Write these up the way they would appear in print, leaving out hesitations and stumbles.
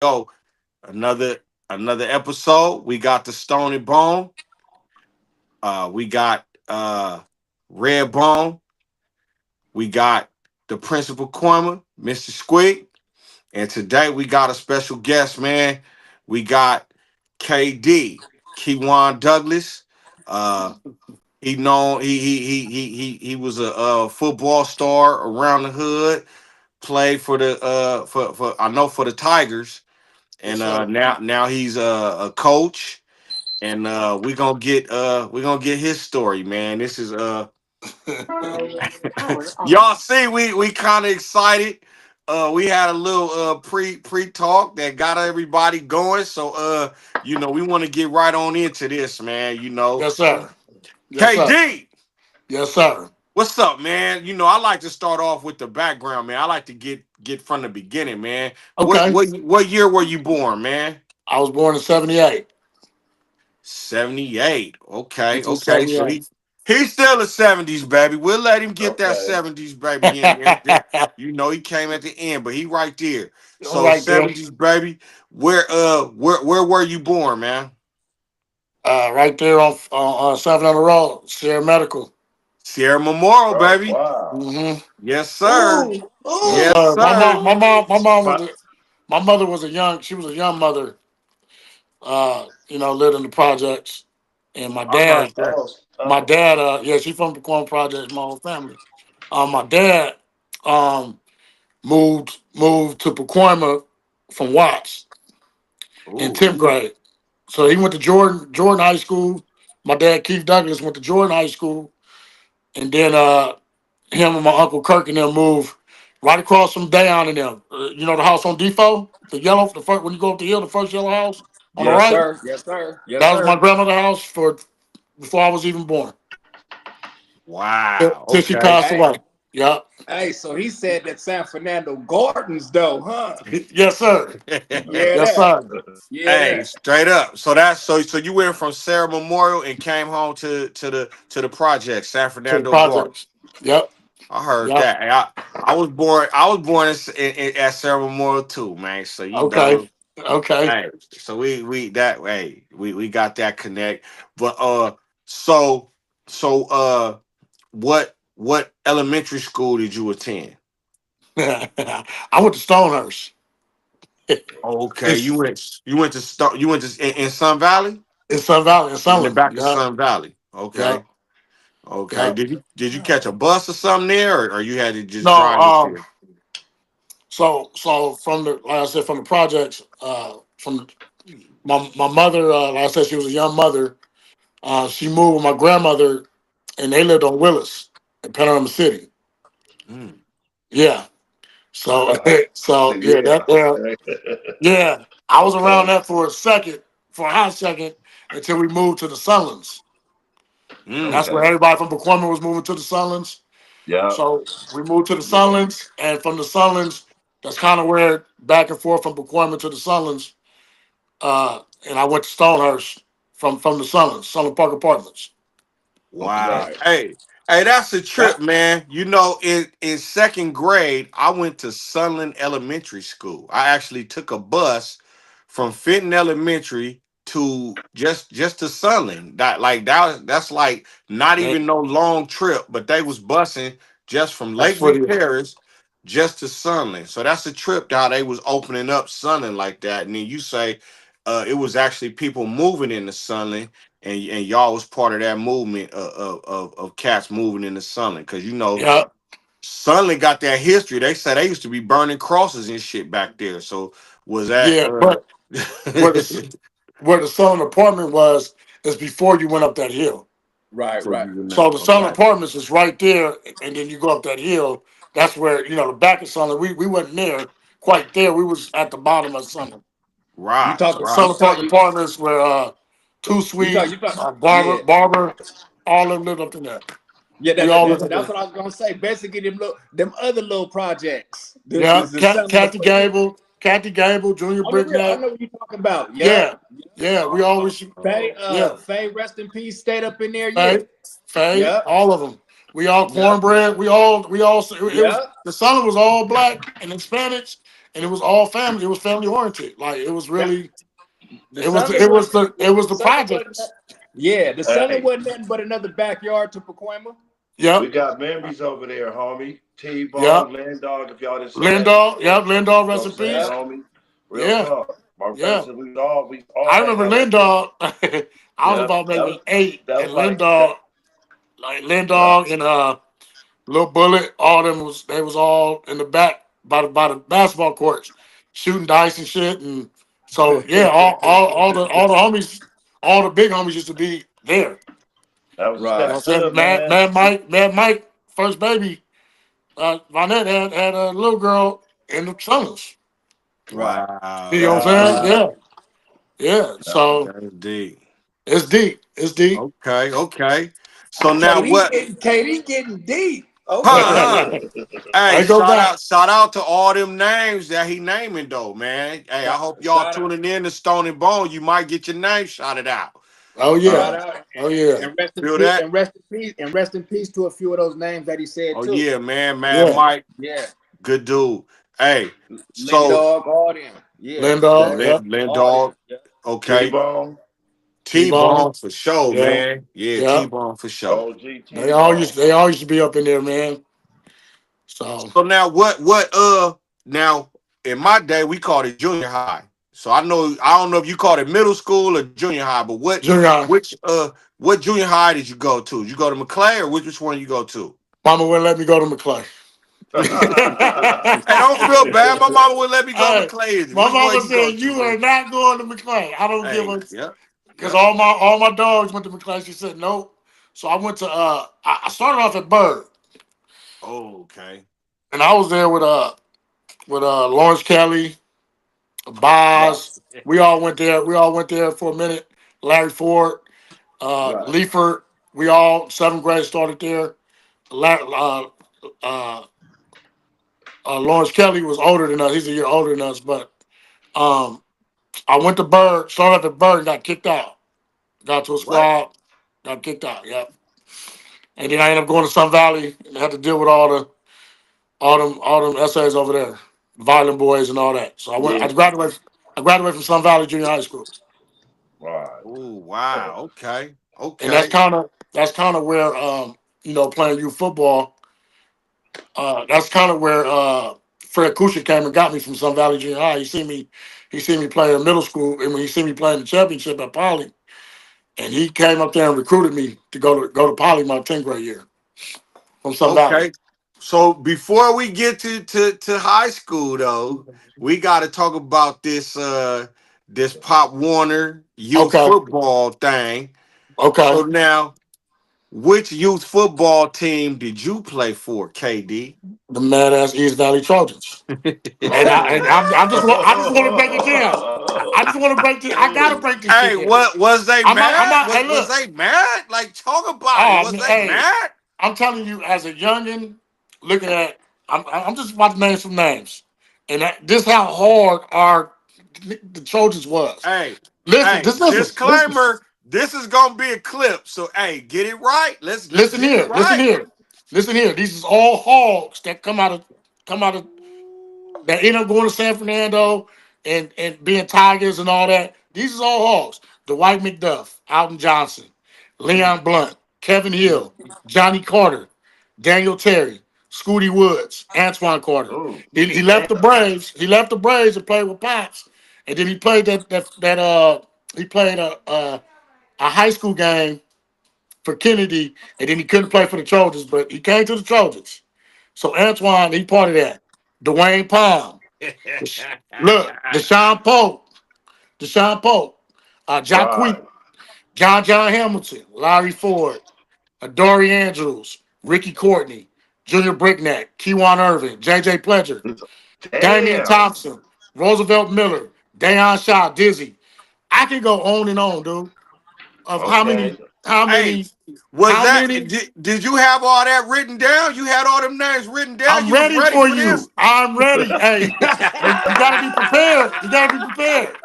go. Another another episode. We got the Stony Bone. We got Redbone. We got the Principal Corner, Mr. Squeak. And today we got a special guest, man. We got KD, Keywan Douglas. Uh he was a football star around the hood. Played for the for I know for the Tigers, Yes, and sir. now he's a coach, and we gonna get his story, man. This is y'all see we kind of excited. We had a little pre talk that got everybody going, so we want to get right on into this, man. Yes, sir. Yes, sir. KD. Yes, sir. What's up, man? I like to start off with the background, man. I like to get from the beginning, man. What Okay. what what year were you born, man? I was born in '78. 78. Okay, okay. So 1978. he's still a 70s baby. We'll let him get that Okay. 70s baby in there. He came at the end, but he right there. So Right there. 70s baby. Where were you born, man? Right there on 7 on the road, Sierra Medical. Sierra Memorial, Oh, baby. wow. Mm-hmm. Yes, sir. Ooh, Yes, Yes, ooh. sir. sir. My, My mother was she was a young mother. Lived in the projects, and my I heard dad, that. my dad, yeah, she from the Pacoima Projects, my whole family. My dad, um, moved to Pacoima from Watts in Ooh. 10th grade. So he went to Jordan High School. My dad Keith Douglas went to Jordan High School, and then him and my uncle Kirk and them moved right across from Dayon and them. The house on Defoe, the yellow, the first when you go up the hill, the first yellow house on the yes, right. sir. Yes, sir. Yes, That was my sir. grandmother's house for before I was even born. Wow. Till she Okay. passed Hey, away. Yeah. hey. So he said that San Fernando Gardens, though, huh? Yes, sir. Yeah, Yes, that. sir. Yeah, Hey, that. straight up. So you went from Sarah Memorial and came home to the project, San To the Fernando Garden. projects. Yep. I heard Yep. that. Hey, I was born at Sarah Memorial too, man. So Okay. Okay. hey, so we got that connect. But so what elementary school did you attend? I went to Stonehurst. Okay, you It's went you went to start you went to in Sun Valley? in Sun Valley, in In the Sunland. back of Yep. Sun Valley. Okay. Yep. Okay. Yep. Did you catch a bus or something there, or you had to just No, drive it there? so from the like I said, from the projects, from my mother, like I said, she was a young mother. She moved with my grandmother, and they lived on Willis in Panorama City. Mm. Yeah. So so yeah, Yeah. that yeah. I was around Okay. that for a second, for a hot second, until we moved to the Sunlands. And that's Mm. where Okay. everybody from Pacoima was moving to the Sunlands. Yeah. So we moved to the Yeah. Sunlands, and from the Sunlands, that's kind of where back and forth from Pacoima to the Sunlands. And I went to Stonehurst from the Sunlands, Sunland Park Apartments. Wow. Right. Hey, that's a That, trip, man. In second grade, I went to Sunland Elementary School. I actually took a bus from Fenton Elementary to just to Sunland. That's like not Yeah, even no long trip, but they was busing just from that's Lake what it is. Terrace just to Sunland. So that's a trip how they was opening up Sunland like that. And then you say it was actually people moving into Sunland, and y'all was part of that movement of cats moving into Sunland, because Yeah, Sunland got that history. They said they used to be burning crosses and shit back there. So was that yeah. But where the where the Sunland apartment was is before you went up that hill. right. so Right. you know, So the Sunland okay. apartments is right there, and then you go up that hill. That's where the back of Sunland. We wasn't there quite there. We was at the bottom of Sunland. You Right, talking? So right. You Sunland Park talk? apartments were Two You talk? Sweet, You talk? Yeah. Barber, all of them lived up in there. Yeah. We all lived up That's there. what I was gonna say. Basically, them other little projects. Yeah, The some of the. Kathy Gable, Junior Oh yeah, I Bricknet. know what you're talking about. Yep. Yeah, yeah. We Oh, always yeah. Faye, rest in peace, stayed up in there. Yeah. Faye, Faye, Yep. all of them. We all Yep. cornbread. We all. It was Yep. the Sunland was all black and Hispanics, and it was all family. It was family oriented. Like it was That really, the Sunland it was the the Sunland wasn't projects. yeah, the Sunland Hey, wasn't nothing but another backyard to Pacoima. we Yep, got memories over there, homie. yep. T-Bone, Land Dog, if y'all didn't see that shit. Lindor, yep. Lindor, You know rest what I'm in saying, peace. Yeah. homie? Real Yeah, talk. My yeah. brothers, we all I hang remember out over there. Lindor. I was Yeah, about that was maybe 8, that and was like yeah, Lindor and Little Bullet, all them they was all in the back by the basketball courts, shooting dice and shit. And so yeah, all the homies, all the big homies used to be there. that was You know Right. what I'm saying? good, man. Mad Mike, first baby, Vonette had a little girl in the summers. Right. You Wow, know what that's I'm saying? Right. deep. Yeah, yeah. So That's deep. it's deep. It's deep. Okay, okay. So now KD what? getting KD getting deep. Okay. Huh? I Hey, go back. shout out to all them names that he naming though, man. Hey, I Shout, hope y'all shout out. tuning in to Stone and Bone. You might get your name shouted out. Oh Shout yeah. Uh, out Oh yeah. and rest in feel peace that? and rest in peace and rest in peace to a few of those names that he said Oh too. yeah, man, man, Yeah. Mike, Yeah. good dude. Hey, so Lindog, all them. Yeah. Lindor. Yeah. Yep. Lynn All them. Dog, Yeah. okay. T-Bone, T T Bone. Bone for sure, Yeah. man. Yeah, T Yeah. Bone for sure. OG T-Bone. They all used to be up in there, man. So So now now in my day we called it junior high. So I don't know if you called it middle school or junior high, but junior, what junior high did you go to? You go to McClay or which one you go to? mama wouldn't let me go to McClay. Hey, don't feel bad. My mama would let me go to Hey, McClay. my Which one mama you go said to, you are baby? not going to McClay. I don't give Hey, a yep, because yep. all my dogs went to McClay. She said nope. So I went to I started off at Bird, Oh, okay. and I was there with Lawrence Kelly, Right. Boz. We all went there. We all went there for a minute. Larry Ford, Right. Leifert. We all seventh grade started there. Uh, Lawrence Kelly was older than us. He's a year older than us, but um, I went to Bird, started off at Bird, and got kicked out. Got to a What? squad, got kicked out. Yep. And then I ended up going to Sun Valley and had to deal with all them essays over there, violent boys and all that. So Yeah. I graduated from Sun Valley Junior High School, Right. Oh, wow. Okay, and okay. that's kind of where playing youth football. That's kind of where Fred Kusha came and got me from Sun Valley Junior High. He seen me play in middle school, and when he seen me playing the championship at Poly, and he came up there and recruited me to go to Poly my 10th grade year from Sun Valley. Okay. So before we get to high school though, we got to talk about this Pop Warner youth Okay, football thing. okay. So now, which youth football team did you play for, KD? The mad ass East Valley Trojans. I just want to break it down. I just want to break this. I gotta break this shit Hey, down. what was they I'm mad? not. Hey, Was look. they mad? Like talk about it. Oh, Was they hey, mad? I'm telling you, as a youngin, looking at, I'm just about to name some names, and this how hard the Trojans was. Hey, Listen, hey, just listen, disclaimer. This is gonna be a clip. So hey, get it right. Let's listen get it here, listen right. here, listen here. These is all hogs that come out of that end up going to San Fernando and being Tigers and all that. These is all hogs. Dwight McDuff, Alton Johnson, Leon Blunt, Kevin Hill, Johnny Carter, Daniel Terry, Scooty Woods, Antoine Carter. Ooh, He left damn. the Braves. He left the Braves and played with Pops. And then he played he played a high school game for Kennedy, and then he couldn't play for the Trojans, but he came to the Trojans. So Antoine, he part of that. Dwayne Palm. Look, Deshaun Pope, Jacque, Right. John Hamilton, Larry Ford, Dory Andrews, Ricky Courtney, Junior Brickneck, Kewan Irvin, J.J. Pledger, Damian Damn. Thompson, Roosevelt Miller, Deion Shaw, Dizzy. I can go on and on, dude. Of Okay. how Hey, many, was how that many. did you have all that written down? You had all them names written down? I'm You was ready ready for for this? you. I'm ready. Hey, hey, you gotta be prepared. You gotta be prepared.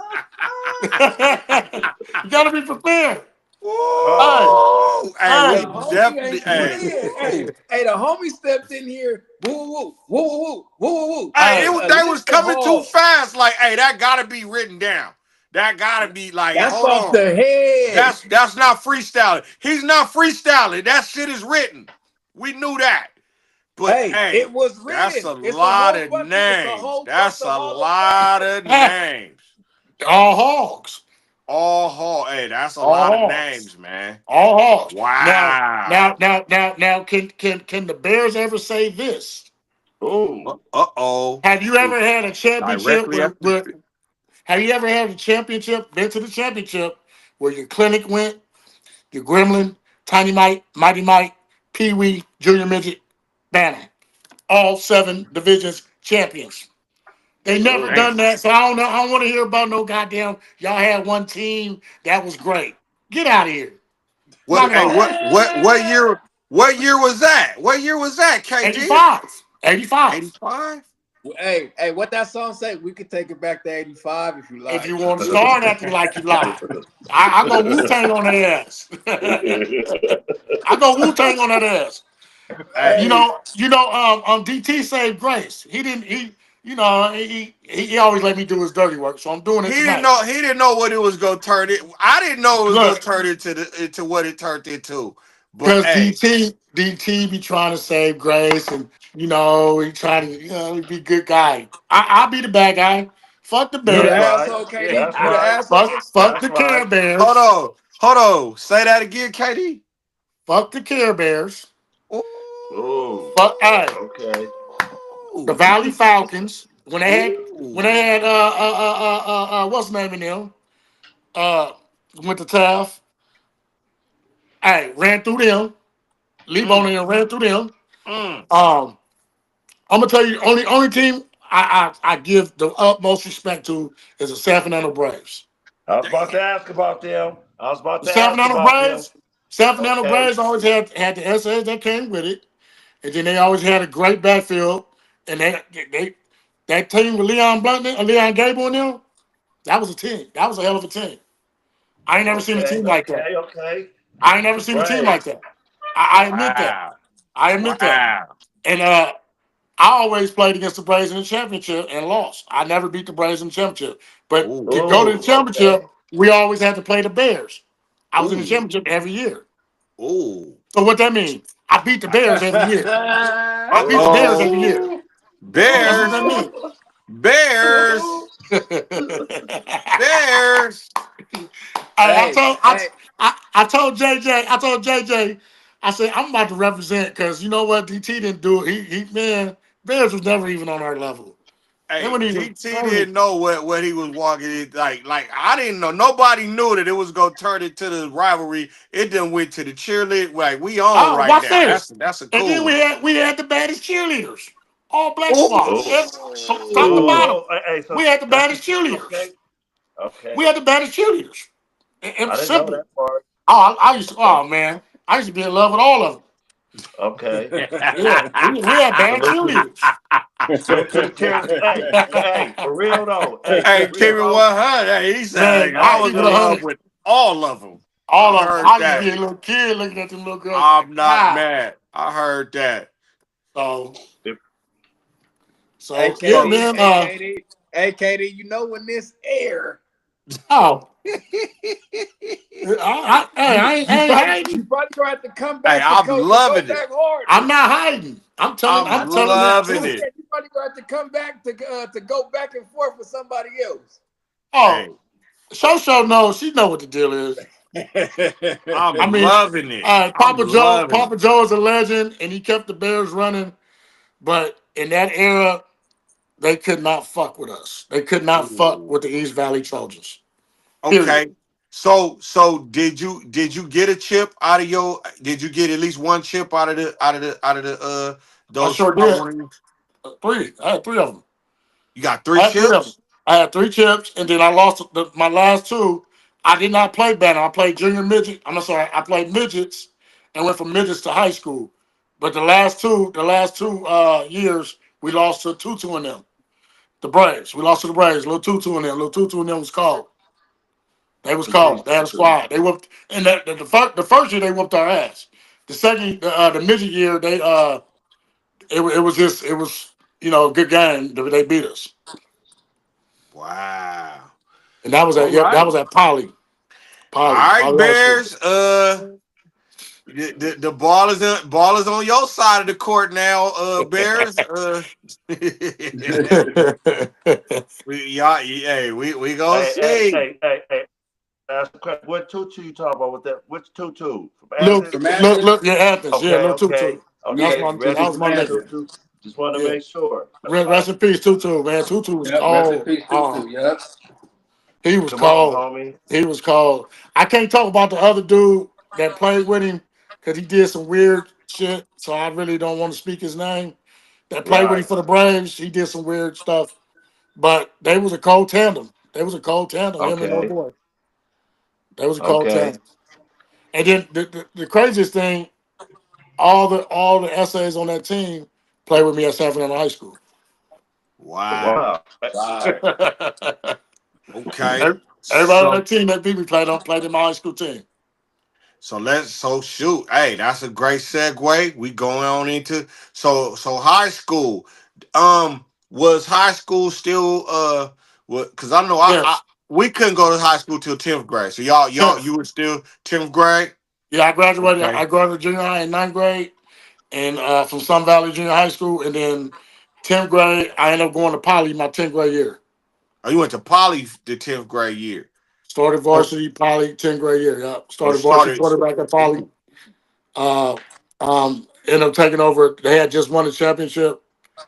You gotta be prepared. Ooh, hey, The Hey, we homie definitely, ain't hey, playing. ooh. Hey, the homie stepped in here. Woo, woo, woo, woo, woo, woo, woo. Hey, With a they was list of coming too hogs. fast. Like, hey, that gotta be written down. That gotta be like, That's hold off on. the head. That's not freestyling. He's not freestyling. That shit is written. We knew that. But Hey, hey, it was that's a written. lot of It's a names. whole bunch That's of a Hall of lot Famers. of hey, names. all hogs. Hey, that's a All lot of hogs. names, man. All hogs. Now, now, Wow. now, now, now, can the Bears ever say this? Ooh. Uh-oh. Have you ever had a championship Directly after. where have you ever had a championship, been to the championship where your clinic went, your gremlin, tiny Mike, mighty Mike, Pee Wee, junior midget, banner, all 7 divisions champions? They never Ooh. done that, so I don't know. I don't want to hear about no goddamn. Y'all had one team that was great. Get out of here. What Knock it hey, off. what year was that? What year was that, KD? 85. 85. 85? Hey, what that song say? We could take it back to 85 if you If you like. want to start acting like you lie, I go Wu Tang on their ass. I go Wu Tang on that ass. Hey, Hey, DT saved Grace. He didn't. He always let me do his dirty work, so I'm doing he it didn't tonight. know what it was gonna turn it. I didn't know it was gonna Look, turn into what it turned into. But because hey, DT be trying to save Grace, and he trying to he be good guy. I'll be the bad guy. Fuck the you the That's Bears. right. asshole, KD. That's You the right. asshole. Fuck That's the Care right. hold Bears. on, hold on. Say that again, KD. Fuck the Care Bears. Ooh. Fuck Okay. the Ooh, Valley Falcons when they ooh. had what's the name of them? Uh, went to Taft. Hey, ran through them. Lee Mm, Bonin ran through them. mm. Um, I'm gonna tell you, only team I give the utmost respect to is the San Fernando Braves. I was about Damn. to ask about them. I was about The to San ask Fernando about them. Braves, San Fernando Okay. Braves always had the essays that came with it, and then they always had a great backfield. And they that team with Leon Blunt, Leon Gable and them, that was a team. That was a hell of a team. I ain't never seen a Okay. team like that. Okay. Okay. I ain't never The seen a team Braves. like that. I admit that. Wow. I admit that. Wow. And I always played against the Braves in the championship and lost. I never beat the Braves in the championship. But to Ooh. go to the Ooh. Okay. championship, we always had to play the Bears. I was in the Ooh. championship every year. Ooh. So what that means? I beat the Bears every year. I beat the Bears every Uh-oh. year. Ooh. That's what Bears. that means. Bears. Bears. I hey, told hey, I told JJ, I said I'm about to represent because you know what, DT didn't do it. Man, Bears was never even on our level. They Hey, weren't even. DT didn't know what he was walking in. Like I didn't know. Nobody knew that it was gonna turn into the rivalry. It done went to the cheerlead. Like we on Oh, right watch now. this. That's a And cool then we one. had we had the baddest cheerleaders, all black Ooh. squad, Oh. from top to Oh. bottom. Oh. Hey. So We had the that's baddest cheerleaders. okay. Okay. We had the baddest cheerleaders. And I didn't know simple. that part. I used to. Oh man, I used to be in love with all of them. Okay. Yeah, we had bad Salute to cheerleaders. salute to the cheers. Hey. Hey. For real though. Hey. For Hey, real keep it though. 100. Hey, he said Man, like, I I Hey. was keep it in love 100. with all of them. All I of them. heard I used to that. be a little kid looking at them little girls like, I'm not God. mad. I heard that. So, If- hey, so yeah, KD, man. hey, KD, hey, KD. You know when this air, Oh, you I you ain't probably hiding. you probably gonna have to come Hey, back I'm to go loving it. back harder. I'm not hiding. I'm I'm telling you the loving truth. it. You probably gonna have to come back to go back and forth with somebody else. Hey, Oh, Show knows. She know what the deal is. I'm I mean, loving it. I'm loving it. Papa Joe is a legend, and he kept the Bears running. But in that era, they could not fuck with us. They could not fuck Ooh. with the East Valley Trojans. Period. Okay. So did you get a chip out of your did you get at least one chip out of the I those sure did. one? Three. I had three of them. You got three I had three of them. chips? I had three chips, and then I lost my last two. I did not play banner. I played junior midget. I'm sorry. I played midgets and went from midgets to high school. But the last two years, we lost to Tutu and them. The Braves. We lost to the Braves. Little Tutu and them. Little Tutu and them was called. They was Two, cold. They had a squad. They whooped, and the first year they whooped our ass. The second, the midget year, it was just a good game. They beat us, Wow. and that was All that right. was at Poly All right, High School. Bears. The ball is on your side of the court now, Bears. We gonna see. That's correct. What tutu you talking about with that? Which tutu? From look, Athens? From Athens. yeah, Athens, yeah, Okay, little Tutu. okay, Yeah, okay. That Rest was in from my peace, nigga. Athens. tutu. Just want to Yeah, make sure. That's rest fine. in peace, Tutu, man. Tutu was Yep. Rest in cold. peace, Tutu. Yep. He was Come on, cold. homie. He was cold. I can't talk about the other dude that played with him because he did some weird shit. So I really don't want to speak his name. That played with him Right. for the Braves. He did some weird stuff. But they was a cold tandem. They was a cold tandem, him and old Okay. boy. They was a cold Okay. tandem. And then the craziest thing, all the essays on that team played with me at San Fernando High School. Wow. Wow. Wow. Okay. Everybody on So that team that beat me played in my high school team. so shoot. Hey, that's a great segue. We going on into so high school. Was high school still what because I know I Yes. we couldn't go to high school till 10th grade. So y'all 10th. you were still 10th grade? Yeah, I graduated. Okay. I graduated junior high in ninth grade, and from Sun Valley Junior High School, and then 10th grade, I ended up going to Poly my 10th grade year. Oh, you went to Poly the 10th grade year. Started Oh, varsity Poly 10th grade year. Yeah, oh started varsity started. quarterback at Poly. Uh, Ended up taking over. They had just won the championship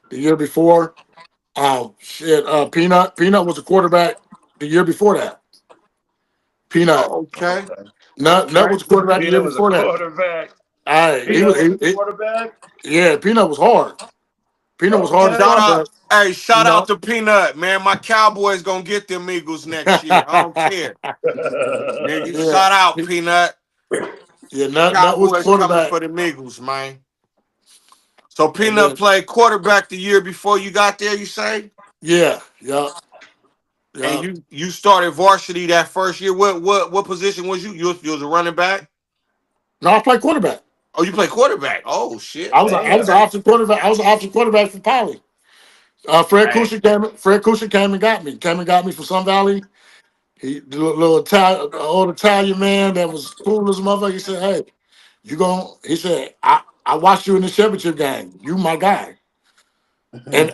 the year before. Peanut was a quarterback the year before that. Peanut, Oh, okay. Nut Okay. was a quarterback the year Peanut was a before that. quarterback. He Peanut was, was a quarterback. yeah. Peanut was hard. Peanut was hard as Okay. Shout fuck, out, but hey, you shout out know, to Peanut, man. My Cowboys gonna get them Eagles next year. I don't care. Nigga, yeah, shout out, Peanut. yeah. Nut was Cowboys coming quarterback. for the Eagles, man. So And Peanut then played quarterback the year before you got there, you say? yeah, yeah, And yeah. you started varsity that first year. What position was you? You was a running back? No, I played quarterback. Oh, you play quarterback. Oh shit. I was an Damn. Okay. option quarterback. I was an option quarterback for Poly. Hey. Fred Kusha came and got me. Came and got me from Sun Valley. He the little Italian, old Italian man that was cool as a motherfucker. He said, "Hey, you going?" He said, "I watched you in the championship game. You my guy." And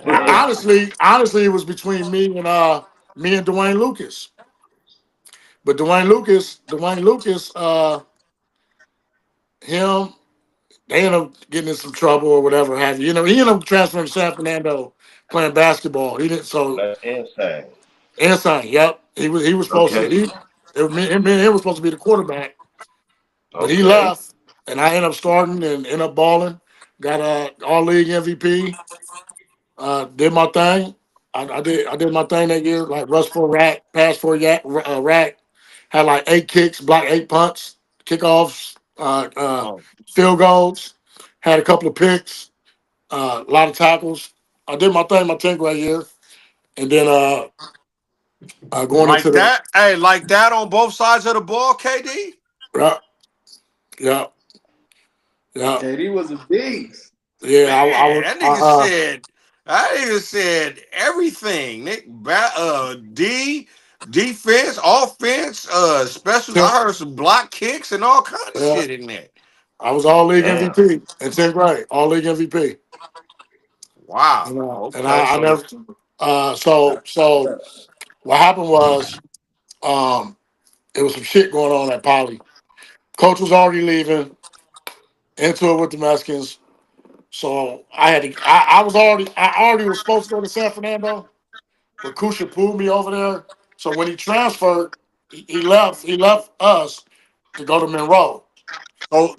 honestly, it was between me and Dwayne Lucas. But Dwayne Lucas, him, they ended up getting in some trouble or whatever have you. You know, he ended up transferring to San Fernando playing basketball. He didn't so That's insane. inside. Yep, he was supposed to Okay. he. It, me, him and him was supposed to be the quarterback, but he Okay. left, and I ended up starting and ended up balling. Got a all league MVP. Did my thing. I did my thing that year. Like rush for a rack, pass for a rack. Had like 8 kicks, blocked 8 punts, kickoffs, Oh. field goals. Had a couple of picks, a lot of tackles. I did my thing my 10th grade year, and then going into Like the that? Hey, like that on both sides of the ball, KD? yeah, yeah, yeah, KD was a beast. yeah. I Man, was that nigga said everything. Defense, offense, special. ten, I heard some block kicks and all kind of yeah, shit in there. I was all league Damn. MVP in 10th grade, all league MVP. Wow. And Okay. I So never. So what happened was, um, there was some shit going on at Poly. Coach was already leaving, into it with the Mexicans. So I had to. I already was supposed to go to San Fernando, but Kusha pulled me over there. So when he transferred, he left. He left us to go to Monroe.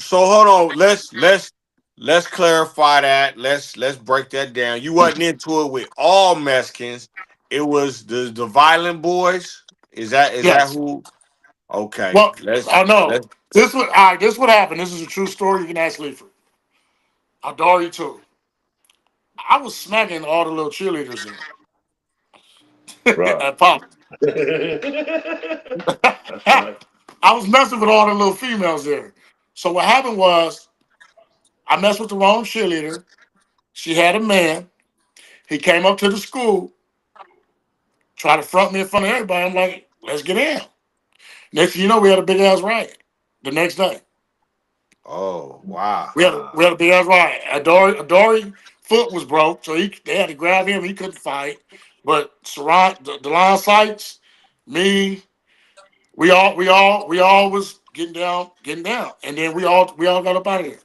so hold on. Let's clarify that. Let's break that down. You wasn't into it with all Mexicans. It was the violent boys. Is that Yes. who? Okay. Well, Let's I know. let's This what happened. This is a true story. You can ask Leaford. Adore you too. I was smacking all the little cheerleaders in Bro. at Poly. That's right. I was messing with all the little females there. So what happened was I messed with the wrong cheerleader. She had a man. He came up to the school, tried to front me in front of everybody. I'm like, let's get in. Next thing you know, we had a big ass riot the next day. Oh, wow. We had a big ass riot. Adori foot was broke, so they had to grab him. He couldn't fight. But Saran, the line sights, me, we all was getting down, and then we all got up out of there.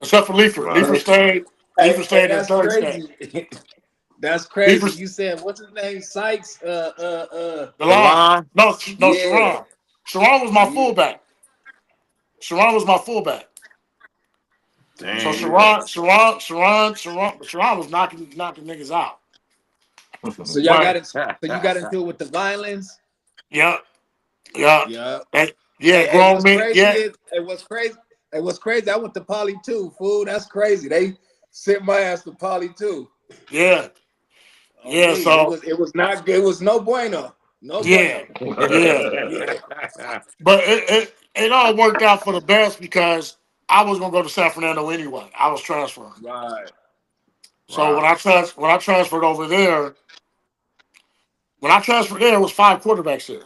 Except for Leaford. Right. Leaford Hey, stayed in that's third state. crazy. That's crazy. Leaford, You said what's his name? Sykes. the The line. line? No, Yeah, Sharon. Sharon was my yeah, fullback. Sharon was my fullback. So Damn. Yeah. Sharon was knocking niggas out. So y'all got But it. So you got into it with the violence. yeah, yeah, Yeah. yeah, Hey, grown what's men, crazy yeah, is, hey, what's crazy? Hey, what's crazy? I went to Poly too, fool. That's crazy. They sent my ass to Poly too. yeah, On yeah. me, it So was not good. It was no bueno. No yeah, bueno. yeah. Yeah. But it all worked out for the best because I was gonna go to San Fernando anyway. I was transferring. Right. So Right. when I transferred over there, when I transferred there, it was five quarterbacks there.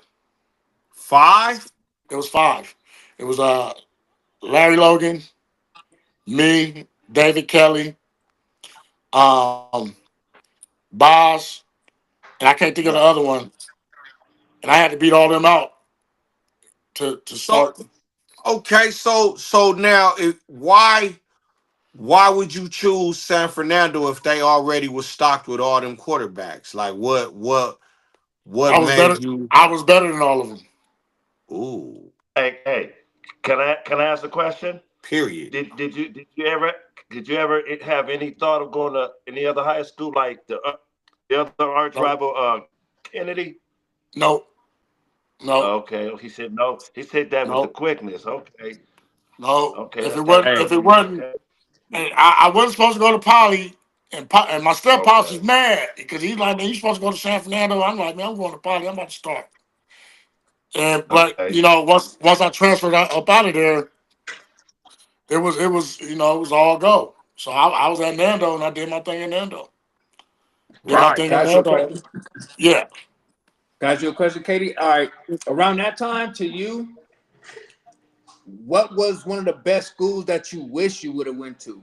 5? It was five. It was Larry Logan, me, David Kelly, um, Boz, and I can't think of the Right. other one. And I had to beat all them out to So, start. okay, so now why would you choose San Fernando if they already was stocked with all them quarterbacks? Like what I was better. made you I was better than all of them. ooh, Hey, can I ask a question? period. Did you ever have any thought of going to any other high school like the other arch No, rival Kennedy? no, no, Okay, he said no. He said that with the no, quickness. Okay, no. okay, that's kind of Hey, If it crazy. wasn't, Okay, and I wasn't supposed to go to Poly, and my step pops okay, was mad because he's like, man, you supposed to go to San Fernando. I'm like, man, I'm going to Poly. I'm about to start. And but okay. once I transferred up out of there, it was all go. So I was at Nando and I did my thing in Nando. Did our right. thing Can I in ask you a Nando. question? Yeah. Can I ask you a question, Katie? All right. Around that time, to you, what was one of the best schools that you wish you would have went to?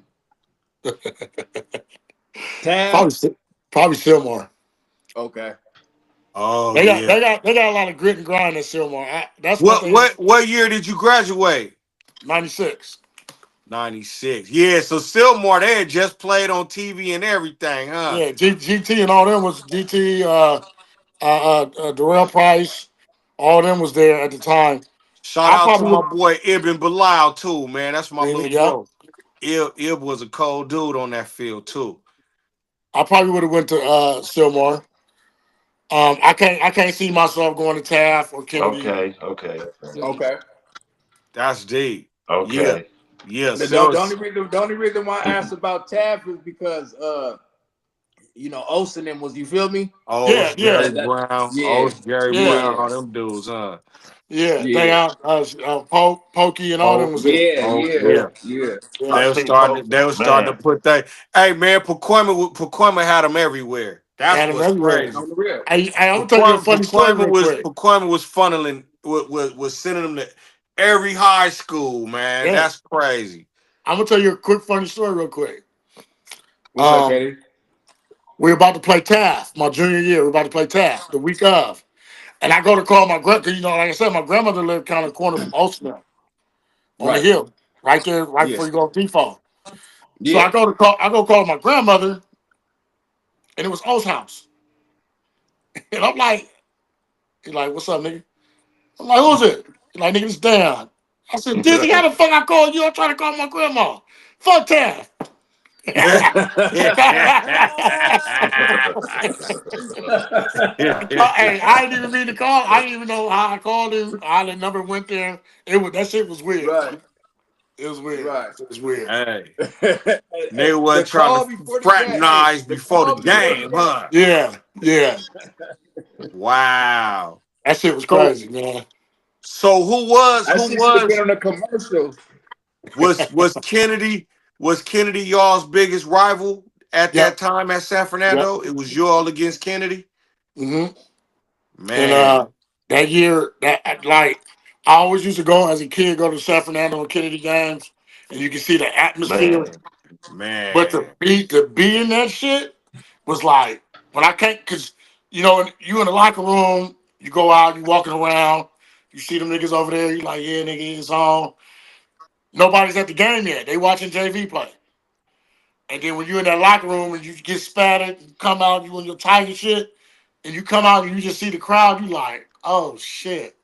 Probably Taft. probably Sylmar. Okay. Oh They yeah. got a lot of grit and grind at Sylmar. That's one What thing. what what year did you graduate? 96. 96. Yeah, so Sylmar, they had just played on TV and everything, huh? Yeah, GT and all them was GT, Darrell Price, all them was there at the time. Shout I out probably to my would, boy Ibn Bilal too, man. That's my little yeah, bro. Ib was a cold dude on that field too. I probably would have went to Sylmar. I can't see myself going to Taft or Kennedy. Okay. Okay. That's deep. Yeah. Okay. Yeah. The only reason why I asked about Taft is because Olsen and was, you feel me? Oh, Yeah, Jerry yeah, Brown. Oh, Yeah, Jerry yeah, Brown, yeah, all them dudes, huh? yeah. They yeah, out Pokey and all them Oh, was there. yeah, oh, yeah, Yeah, yeah. yeah. yeah. I seen Pope. They was starting to Man, put that. Hey man, Pacoima had them everywhere. That's Had them what's everywhere. crazy. On the real. I'm gonna tell you a funny story real quick. Pacoima was funneling was sending them to every high school, man. Yeah, That's crazy. I'm gonna tell you a quick funny story real quick. What's up, Um, Katie? we're about to play Taft my junior year. We're about to play Taft the week of, and I go to call my grand. Like I said, my grandmother lived kind of corner from Ocean on the Right. hill, right there, right Yeah. before you go to default. So Yeah. I go call my grandmother, and it was O's house, and I'm like, he's like, "What's up, nigga?" I'm like, "Who's it?" He's like, "Nigga, it's Dan." I said, "Dizzy, how the fuck I call you? I'm trying to call my grandma. Fuck Taft." Hey, I didn't even mean to call. I didn't even know how I called him. How the number went there. That shit was weird. Right. It was weird. Right. It was weird. Hey, Hey, they the wasn't trying to call before the game. Hey, fraternize the before the call before the game, game. huh? Yeah, yeah. Wow. That shit was So crazy, man. so I who see you get was on a commercial. was Kennedy y'all's biggest rival at that Yep, time at San yep. Fernando? It was you all against Kennedy? hmm And Man, that year, like I always used to go as a kid, go to San Fernando and Kennedy games, and you can see the atmosphere. Man. But man. to be in that shit was like when I can't, cause you know you in the locker room, you go out, you walking around, you see them niggas over there, you like, yeah, nigga, it's on. Nobody's at the game yet. They watching JV play. And then when you're in that locker room and you get spattered, you come out, you in your tiger shit, and you come out and you just see the crowd, you like, oh shit.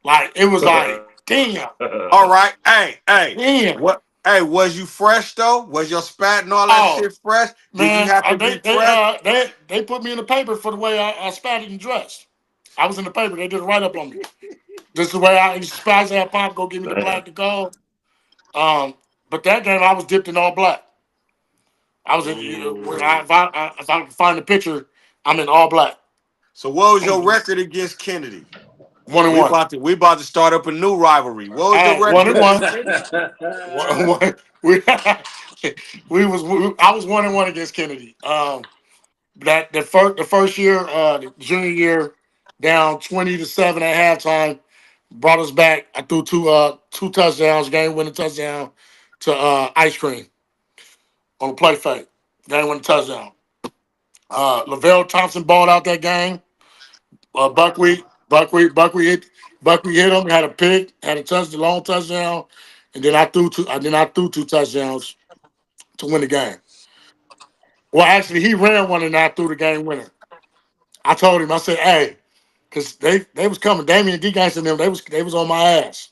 Like it was like, damn, All right. Hey. damn. What hey, was you fresh though? Was your spat and all that Oh shit fresh? Did you man, have to be they fresh? they put me in the paper for the way I spatted and dressed. I was in the paper. They did a write up on me. This is the way I used to spaz at Pop. Go give me the black to go. Um, but that game I was dipped in all black. I was in. When Ooh. if I can find the picture, I'm in all black. So what was I'm your record against Kennedy? 1-1. We about to start up a new rivalry. What was your All right, one record and one. against Kennedy? One. We, I was 1-1 against Kennedy. That the first year, the junior year, down 20-7 at halftime, brought us back. I threw two touchdowns, game winning touchdown to Ice Cream on a play fake, game winning touchdown. Lavelle Thompson balled out that game. Buckwheat hit him, had a pick, had a long touchdown, and then I threw two touchdowns to win the game. Well, actually, he ran one and I threw the game winner. I told him, I said, hey, because they was coming. Damian D Gangster and them, they was on my ass.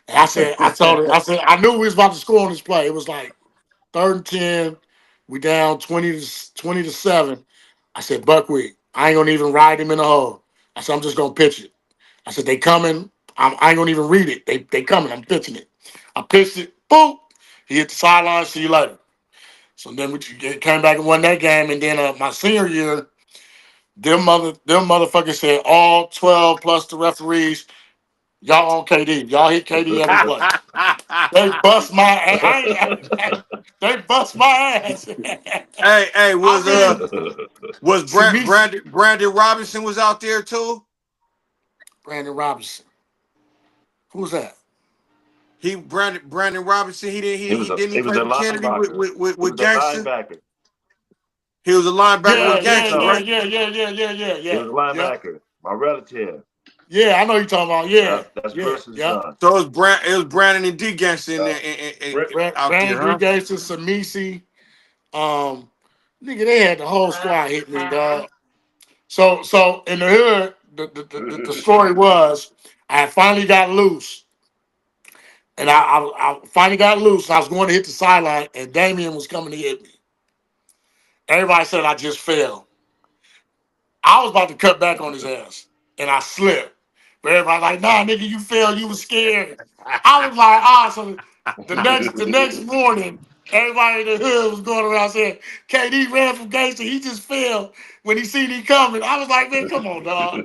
And I told him, I said, I knew we was about to score on this play. It was like 3rd and 10. We down 20-7. I said, Buckwheat, I ain't gonna even ride him in the hole. I said, I'm just gonna pitch it. I said, they coming. I ain't gonna even read it. They coming. I'm pitching it. I pitched it. Boom. He hit the sideline. See you later. So then we came back and won that game. And then my senior year, them motherfuckers said all 12 plus the referees, y'all on KD. Y'all hit KD every play. They bust my ass. They bust my ass. Hey, I mean, was to me, Brandon Robinson was out there too? Brandon Robinson. Who's that? Brandon Robinson, he He was play a with Kennedy linebacker. He with was a Gangster? linebacker. He was a linebacker Yeah, with Yeah, yeah, Gangster, yeah, right? Keystone. yeah, yeah, yeah, yeah, yeah, He yeah. was a Yep. linebacker. My relative. Yeah, I know you're talking about. Yeah, That's yeah, Preston's yeah. son. So it was Brandon and D Gangster in Yeah. there Brett, out there, Brandon D. huh? Gates, Samisi. Um, nigga, they had the whole squad hit me, dog. So in the hood, the story was I had finally got loose. And I finally got loose. I was going to hit the sideline, and Damien was coming to hit me. Everybody said I just fell. I was about to cut back on his ass, and I slipped. But everybody like, nah, nigga, you fell. You was scared. I was like, ah. So the next morning, everybody in the hood was going around saying, KD ran from gangster. He just fell when he seen me coming. I was like, man, come on, dog.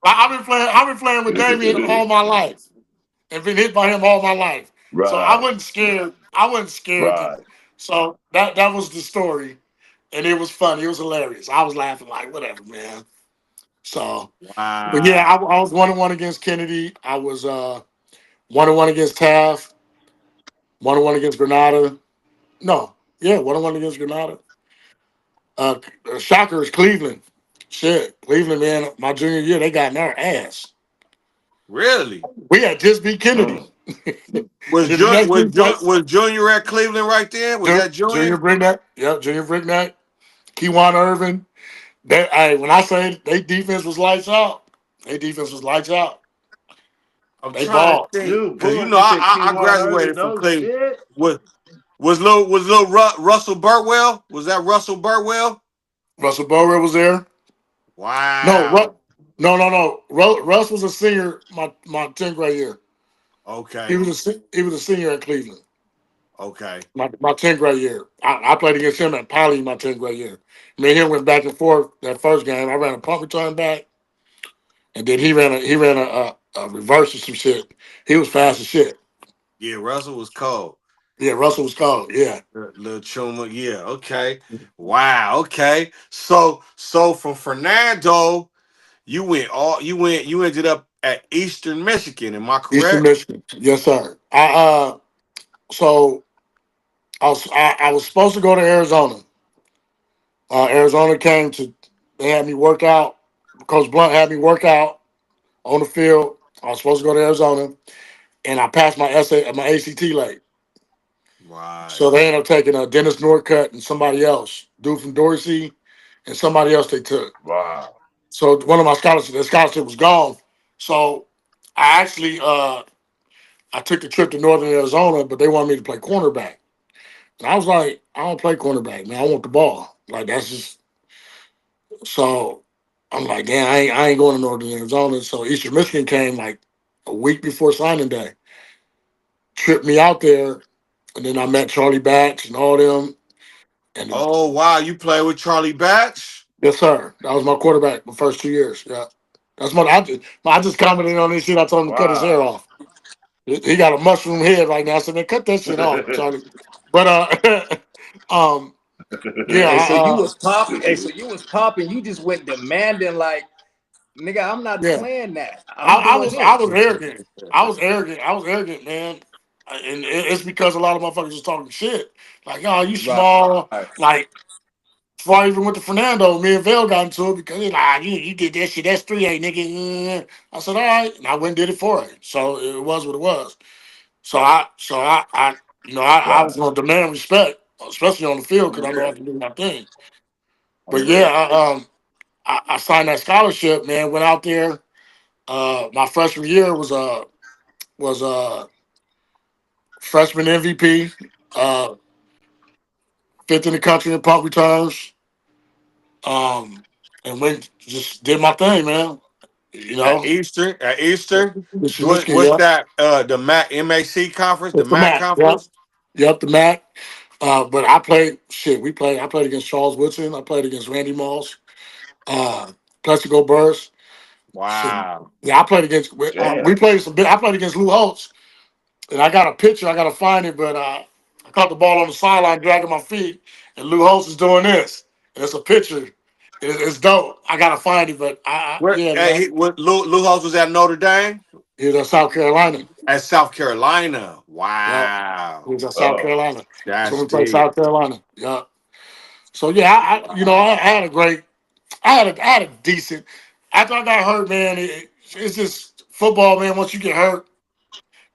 I've been playing with Damien all my life and been hit by him all my life. So I right, wasn't scared. I wasn't scared. right. So that was the story, and it was funny. It was hilarious. I was laughing like whatever, man. So, but yeah, Wow. I was 1-1 against Kennedy. I was 1-1 against Taft. 1-1 against Granada. No, yeah, 1-1 against Granada. Uh, Shocker is Cleveland. Shit, Cleveland, man. My junior year, they got in their ass. Really? We had just beat Kennedy. Mm. And then the next week, Was Junior at Cleveland right there? Was that Junior Junior? Brickneck. Yep, Junior Brickneck. Keyshawn Irvin. When I say they defense was lights out, they defense was lights out. I'm They trying to balled. think You because you know bullshit. I Keywan Irvin, graduated from no Cleveland. shit. Was little Russell Burtwell? Was that Russell Burtwell? Russell Bower was there. No, Wow. no. Russ was a senior my 10th grade year. Okay. He was a senior at Cleveland. Okay. My 10th grade year. I played against him at Poly my 10th grade year. Me and him went back and forth that first game. I ran a punt return back, and then he ran a reverse or some shit. He was fast as shit. Yeah, Russell was cold. Yeah, Russell was called. Yeah. Little Chuma. Yeah. Okay. Wow. Okay. So from Fernando, you ended up at Eastern Michigan. Am I Eastern correct? Michigan. Yes, sir. So I was supposed to go to Arizona. Arizona came to they had me work out. Coach Blunt had me work out on the field. I was supposed to go to Arizona, and I passed my ACT late. Right. So they ended up taking a Dennis Norcutt and somebody else, dude from Dorsey, and somebody else they took. Wow. So one of my scholarships, the scholarship was gone. So I actually I took the trip to Northern Arizona, but they wanted me to play cornerback. And I was like, I don't play cornerback, man. I want the ball. Like that's just so I'm like, damn, I ain't going to Northern Arizona. So Eastern Michigan came like a week before signing day, tripped me out there, and then I met Charlie Batch and all them. And then, Oh wow, you play with Charlie Batch? yes, sir, that was my quarterback the first 2 years. Yeah, that's what I just commented on this shit. I told him to cut his hair Wow. off. He got a mushroom head right now. So man, cut that shit off, Charlie. But um, yeah, Hey, so you was pop. Hey, so you was popping. You just went demanding like, nigga, I'm not yeah. playing that. I, I'm I doing was I was this. arrogant. I was arrogant, man. And it's because a lot of motherfuckers was talking shit. Like, oh, you Right. small. Like, before I even went to Fernando, me and Vale got into it because he's like, ah, you did that shit. That's 3A, nigga. I said, all right. And I went and did it for it. So it was what it was. I Right. was going to demand respect, especially on the field because I know I Unreal. can do my thing. But yeah, Unreal. I signed that scholarship, man. Went out there. My freshman year was freshman MVP, uh, fifth in the country in punt returns, um, and went just did my thing, man. You At know, Eastern? At Eastern? Michigan, What Michigan, what's yeah. that? The MAC conference, the It's the MAC Mac, yep, conference? yep, the Mac. But I played shit. I played against Charles Woodson. I played against Randy Moss, uh, Plexico Burst. Shit. Wow. Yeah, I played against. We Damn. played some. I played against Lou Holtz. And I got a picture. I got to find it, but I caught the ball on the sideline, dragging my feet, and Lou Holtz is doing this. And it's a picture. It's dope. I got to find it, but Where yeah, man. what Lou Holtz was at Notre Dame? He's in South Carolina. At South Carolina. Yeah, Wow. he's in South Oh. Carolina. So That's we play big. South Carolina. Yeah. So yeah, I had a great, I had a decent. After I got hurt, man, it's just football, man. Once you get hurt,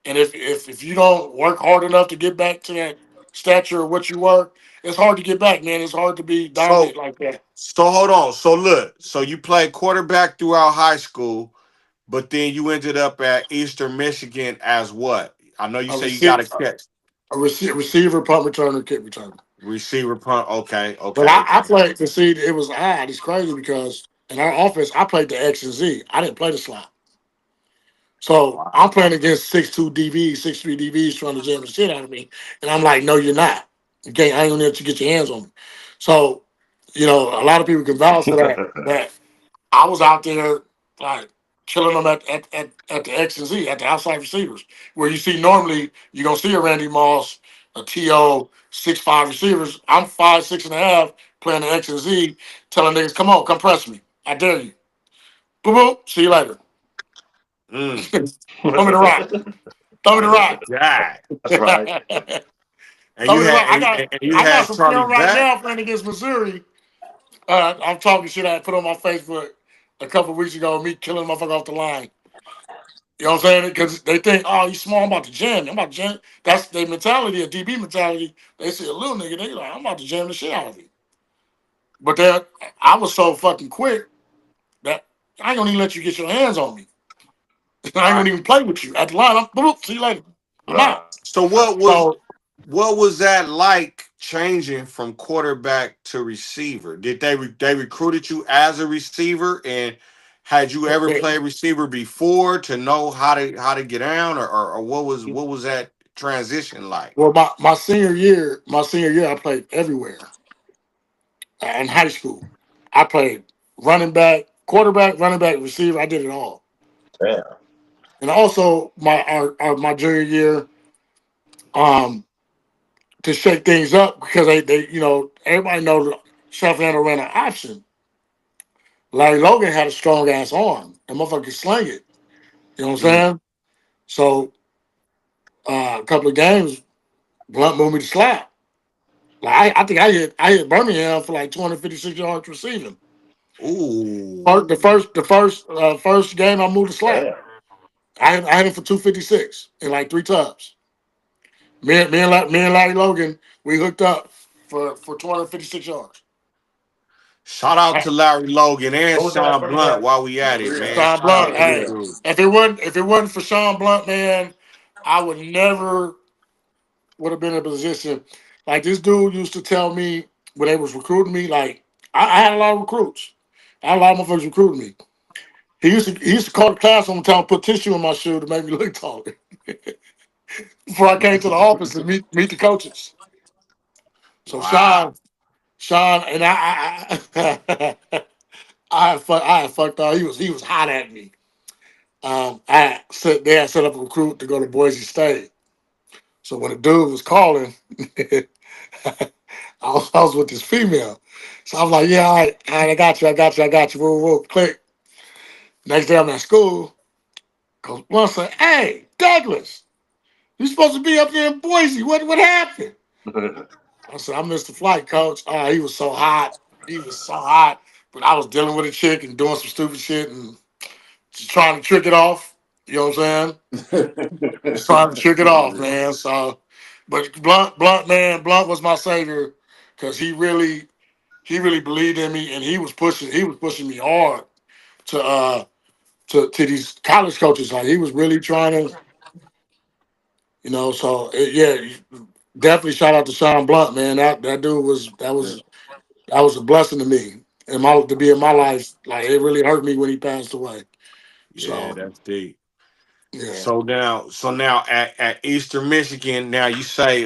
and if you don't work hard enough to get back to that stature of what you were, it's hard to get back, man. It's hard to be dominant So like that. so hold on. So look, so you played quarterback throughout high school, but then you ended up at Eastern Michigan as what? I know you A say you got receiver, to catch receiver, punt returner, kick returner. receiver punt. Okay, But okay, I okay. played to see it was odd. It's crazy because in our offense, I played the X and Z. I didn't play the slot. So I'm Wow. playing against 6'2" DBs, 6'3" DBs trying to jam the shit out of me. And I'm like, no, you're not. Okay, I ain't gonna let you get your hands on me. So, a lot of people can vouch for that. That I was out there like killing them at the X and Z, at the outside receivers. Where you see normally you're gonna see a Randy Moss, a TO, 6'5" receivers. I'm 5'6.5" playing the X and Z, telling niggas, come on, come press me. I dare you. Boop boop, see you later. Mm. Throw me the rock. Throw me the rock. Yeah. That's right. And Throw you me the had rock. and you I got had some Charlie film right Batch. now playing against Missouri. I'm talking shit I put on my Facebook a couple weeks ago, me killing a motherfucker off the line. You know what I'm saying? Because they think, oh, you small, I'm about to jam. I'm about to jam. That's their mentality, a DB mentality. They see a little nigga, they like, I'm about to jam the shit out of you. But then I was so fucking quick that I ain't gonna even let you get your hands on me. I ain't Right. gonna even play with you. At the line, I'm boop, see you later. I'm Right. out. So So what was that like changing from quarterback to receiver? Did they recruited you as a receiver, and had you ever played receiver before to know how to get down, or what was that transition like? Well, my senior year, I played everywhere in high school. I played running back, quarterback, running back, receiver. I did it all. Damn. And also my junior year, um, to shake things up because they everybody knows that South Atlanta ran an option. Larry Logan had a strong ass arm. That motherfucker could sling it. You know what I'm Mm. saying? So a couple of games, Blunt moved me to slap. Like I think I hit Birmingham for like 256 yards receiving. Ooh. First game I moved to slap. Damn. I had him for 256 in like three tubs. Me and Larry Logan, we hooked up for 256 yards. Shout out to Larry Logan and What was the last Sean person Blunt that? while we at it, Maria. man. Sean Shout out Blunt, to them hey, Maria. dudes. if it wasn't for Sean Blunt, man, I would have been in a position like this dude used to tell me when they was recruiting me. Like I had a lot of recruits. I had a lot of motherfuckers recruiting me. He used to call the class on time, put tissue in my shoe to make me look taller. Before I came to the office to meet the coaches. So Wow. Sean and I had fucked up. He was hot at me. They had set up a recruit to go to Boise State. So when the dude was calling, I was with this female. So I was like, yeah, all right, I got you, I got you. Whoa, whoa, click. Next day I'm at school. Coach Blunt said, hey, Douglas, you supposed to be up there in Boise. What happened? I said, I missed the flight, coach. Oh, he was so hot. He was so hot. But I was dealing with a chick and doing some stupid shit and just trying to trick it off. You know what I'm saying? Just trying to trick it off, man. So, but Blunt was my savior because he really believed in me and he was pushing me hard to to these college coaches. Like he was really trying to, So yeah, definitely shout out to Sean Blunt, man. That dude was a blessing to me and my to be in my life. Like it really hurt me when he passed away. Yeah, So that's deep. yeah. So now at Eastern Michigan, now you say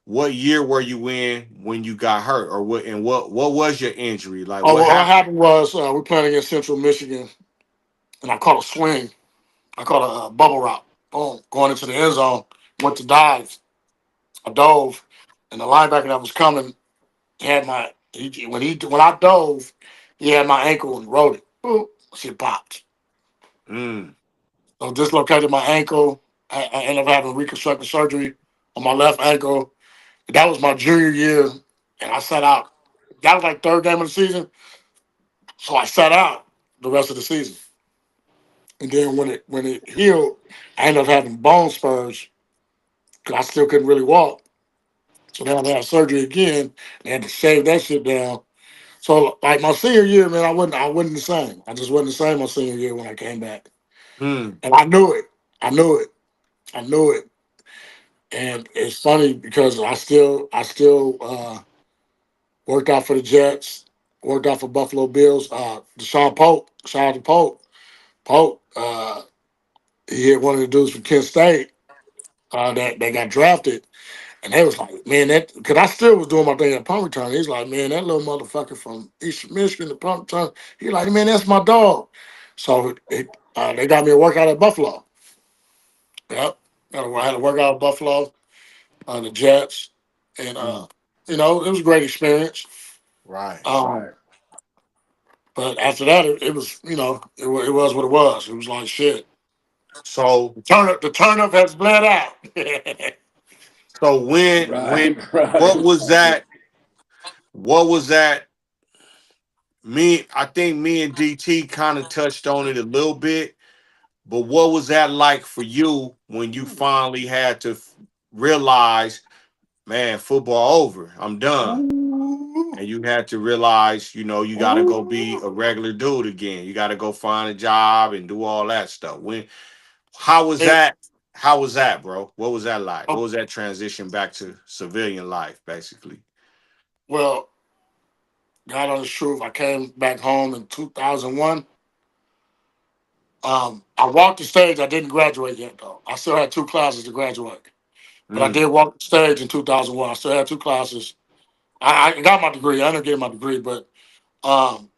what year were you in when you got hurt, or what was your injury? Like Oh, what well, what happened? happened was we playing against Central Michigan, and I caught a swing. I caught a bubble route. Boom, going into the end zone. Went to dive. I dove, and the linebacker that was coming had when I dove, he had my ankle and rode it. Boom, shit popped. Mm, So dislocated my ankle. I ended up having reconstructive surgery on my left ankle. That was my junior year, and I sat out. That was like third game of the season, so I sat out the rest of the season. And then when it healed, I ended up having bone spurs because I still couldn't really walk. So then I had surgery again. They had to shave that shit down. So like my senior year, man, I wasn't the same. I just wasn't the same my senior year when I came back, mm, and I knew it. I knew it. I knew it. And it's funny because I still worked out for the Jets, worked out for Buffalo Bills. Deshaun Pope, shout out to Pope. Pope, he hit one of the dudes from Kent State that got drafted. And they was like, man, that because I still was doing my thing at punt return. He's like, man, that little motherfucker from Eastern Michigan, the punt return. He like, man, that's my dog. So they got me a workout at Buffalo. Yep, I had a workout at Buffalo, the Jets, and mm. it was a great experience. Right. Um, but after that, it was it was what it was. It was like shit. So The turnip has bled out. so when Right, right. what was that? What was that? I think me and DT kind of touched on it a little bit, but what was that like for you when you finally had to realize, man, football over, I'm done, Ooh, and you had to realize, you got to go be ooh. a regular dude again. You got to go find a job and do all that stuff. How was It, that? How was that, bro? What was that like? What oh, was that transition back to civilian life, basically? well, God honest truth, I came back home in 2001. I walked the stage. I didn't graduate yet, though. I still had 2 classes to graduate. But I Mm. did walk the stage in 2001. I still had 2 classes. I got my degree. I ended up getting my degree. But, um,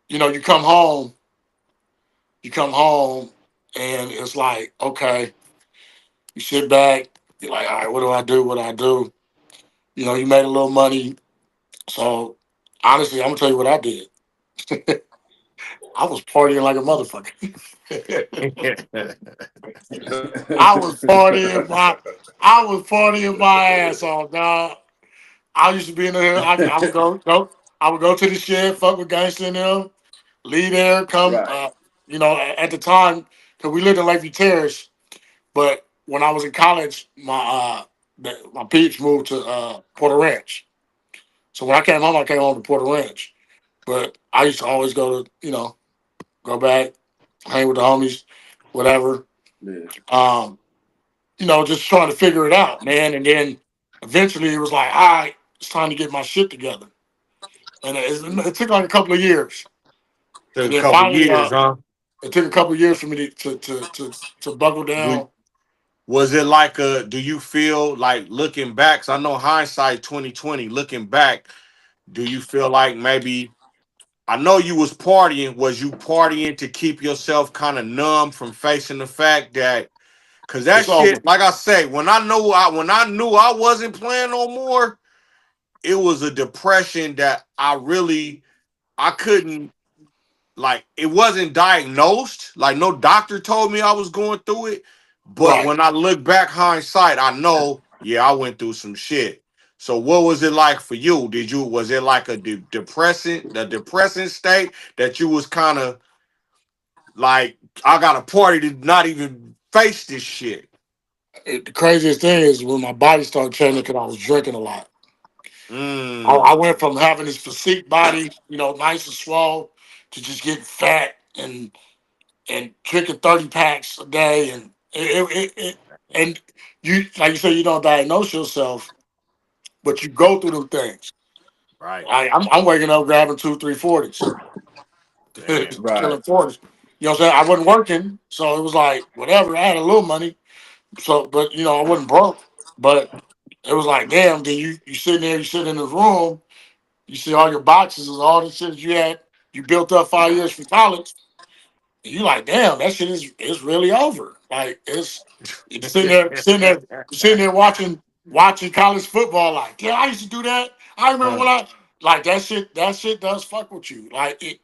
you come home, and it's like, okay, you sit back. You're like, all right, what do I do? What do I do? You made a little money. So, honestly, I'm going to tell you what I did. I was partying like a motherfucker. I was partying my I was partying my ass off, dog. I used to be in the hood. I would I would go to the shed, fuck with gangster and them, leave there, come Right. at the time, because we lived in Lakeview Terrace, but when I was in college, my peeps moved to Porter Ranch. So when I came home to Porter Ranch. But I used to always go back, hang with the homies, whatever. Yeah. Um, just trying to figure it out, man. And then eventually it was like, all right, it's time to get my shit together. And it took like a couple of years. Took And a then couple finally, years, huh? it took a couple of years for me to buckle Do down. Was it like a? Do you feel like looking back? 'Cause I know hindsight 2020. Looking back, do you feel like maybe? I know you was partying. Was you partying to keep yourself kind of numb from facing the fact that? Cause that It's over. shit, like I say, when I knew I wasn't playing no more, it was a depression that I couldn't, like, it wasn't diagnosed. Like, no doctor told me I was going through it. But Right. when I look back hindsight, I know, yeah, I went through some shit. So what was it like for you? Was it like a depressing state that you was kind of like, I got a party to not even face this shit? The craziest thing is when my body started changing because I was drinking a lot. I Mm, went from having this physique body, nice and swole, to just getting fat and drinking 30 packs a day, and and you, like you said, you don't diagnose yourself, but you go through them things. right. I'm waking up grabbing 2, 3 40s, Damn. Right. killing 40s. You know what I'm saying? I wasn't working, so it was like whatever. I had a little money, so but I wasn't broke. But it was like, damn, then you sitting there, you sit in this room, you see all your boxes and all the shit you built up 5 years from college. You like, damn, that shit is really over. Like it's sitting there watching college football. Like, yeah, I used to do that. I remember when Huh. I like that shit does fuck with you. Like it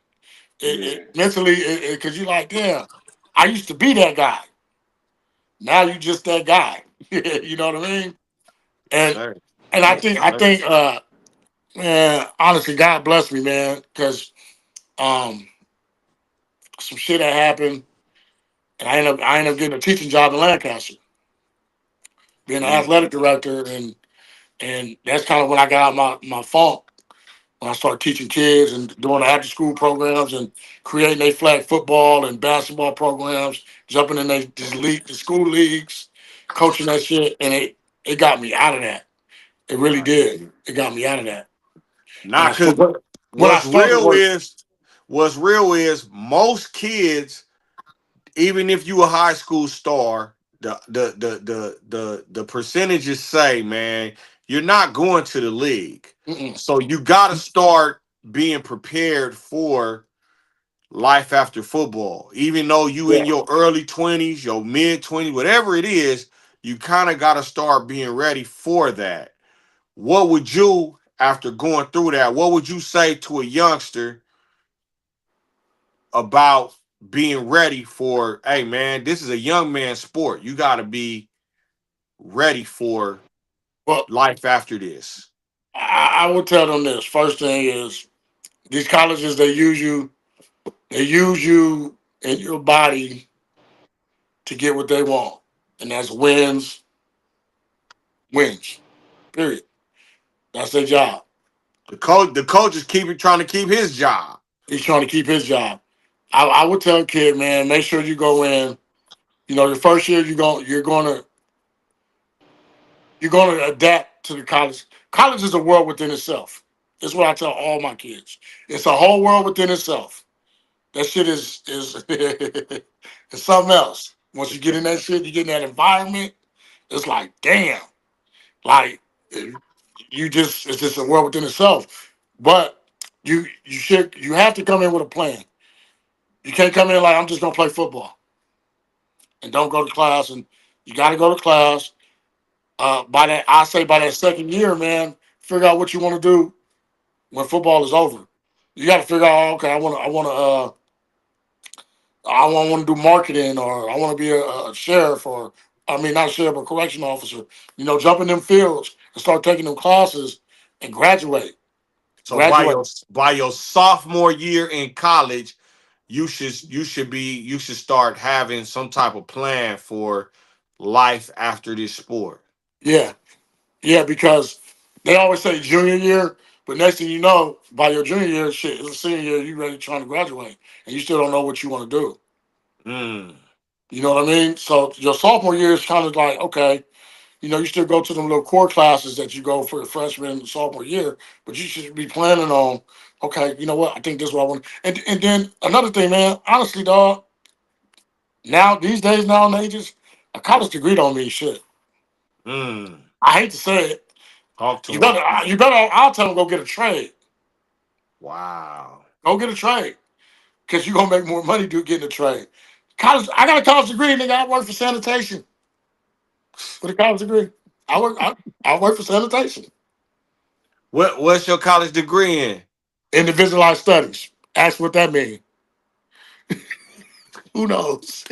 Yeah. mentally, because you like, damn, I used to be that guy. Now you just that guy. You know what I mean? Yes, And sir. and Yes, sir. I think man, honestly, God bless me, man, because um some shit that happened, and I ended up getting a teaching job in Lancaster, being an Mm, athletic director, and that's kind of when I got out my funk. When I started teaching kids and doing the after school programs and creating their flag football and basketball programs, jumping in the school leagues, coaching that shit, and it got me out of that. It really right. did. It got me out of that. And Not because when I what's started real work, is what's real is most kids, even if you a high school star, the percentages say, man, you're not going to the league. mm-mm, So you gotta start being prepared for life after football. Even though you in yeah. your early 20s, your mid 20s, whatever it is, you kind of gotta start being ready for that. What would you, after going through that, what would you say to a youngster about being ready for, hey man, this is a young man's sport. You got to be ready for Well, life after this. I would tell them this. First thing is these colleges they use you and your body to get what they want, and that's wins. Period. That's their job. The coach is trying to keep his job. He's trying to keep his job. I would tell a kid, man, make sure you go in. The first year you're gonna adapt to the college. College is a world within itself. That's what I tell all my kids. It's a whole world within itself. That shit is it's something else. Once you get in that shit, you get in that environment. It's like damn, like you just it's just a world within itself. But you have to come in with a plan. You can't come in like I'm just gonna play football and don't go to class. And you got to go to class. By that, I say by that second year, man, figure out what you want to do when football is over. You got to figure out, okay, I want to do marketing, or I want to be a sheriff, or I mean, not sheriff, but correction officer. Jump in them fields and start taking them classes and graduate. So Graduate. by your sophomore year in college, you should start having some type of plan for life after this sport. Yeah, yeah, because they always say junior year, but next thing you know, by your junior year, shit, it's a senior year, you ready trying to graduate, and you still don't know what you want to do. Mm. You know what I mean? So your sophomore year is kind of like, okay, you still go to them little core classes that you go for your freshman and sophomore year, but you should be planning on, okay, you know what? I think this is what I want. And then another thing, man, honestly, dog, now these days, now and ages, a college degree don't mean shit. Mm. I hate to say it. Talk You to him. better, you better. I'll tell them go get a trade. Wow. Go get a trade because you're gonna make more money do getting a trade. College, I got a college degree, nigga. I work for sanitation with a college degree. I work for sanitation. What's your college degree in? Individualized studies. Ask what that means. Who knows?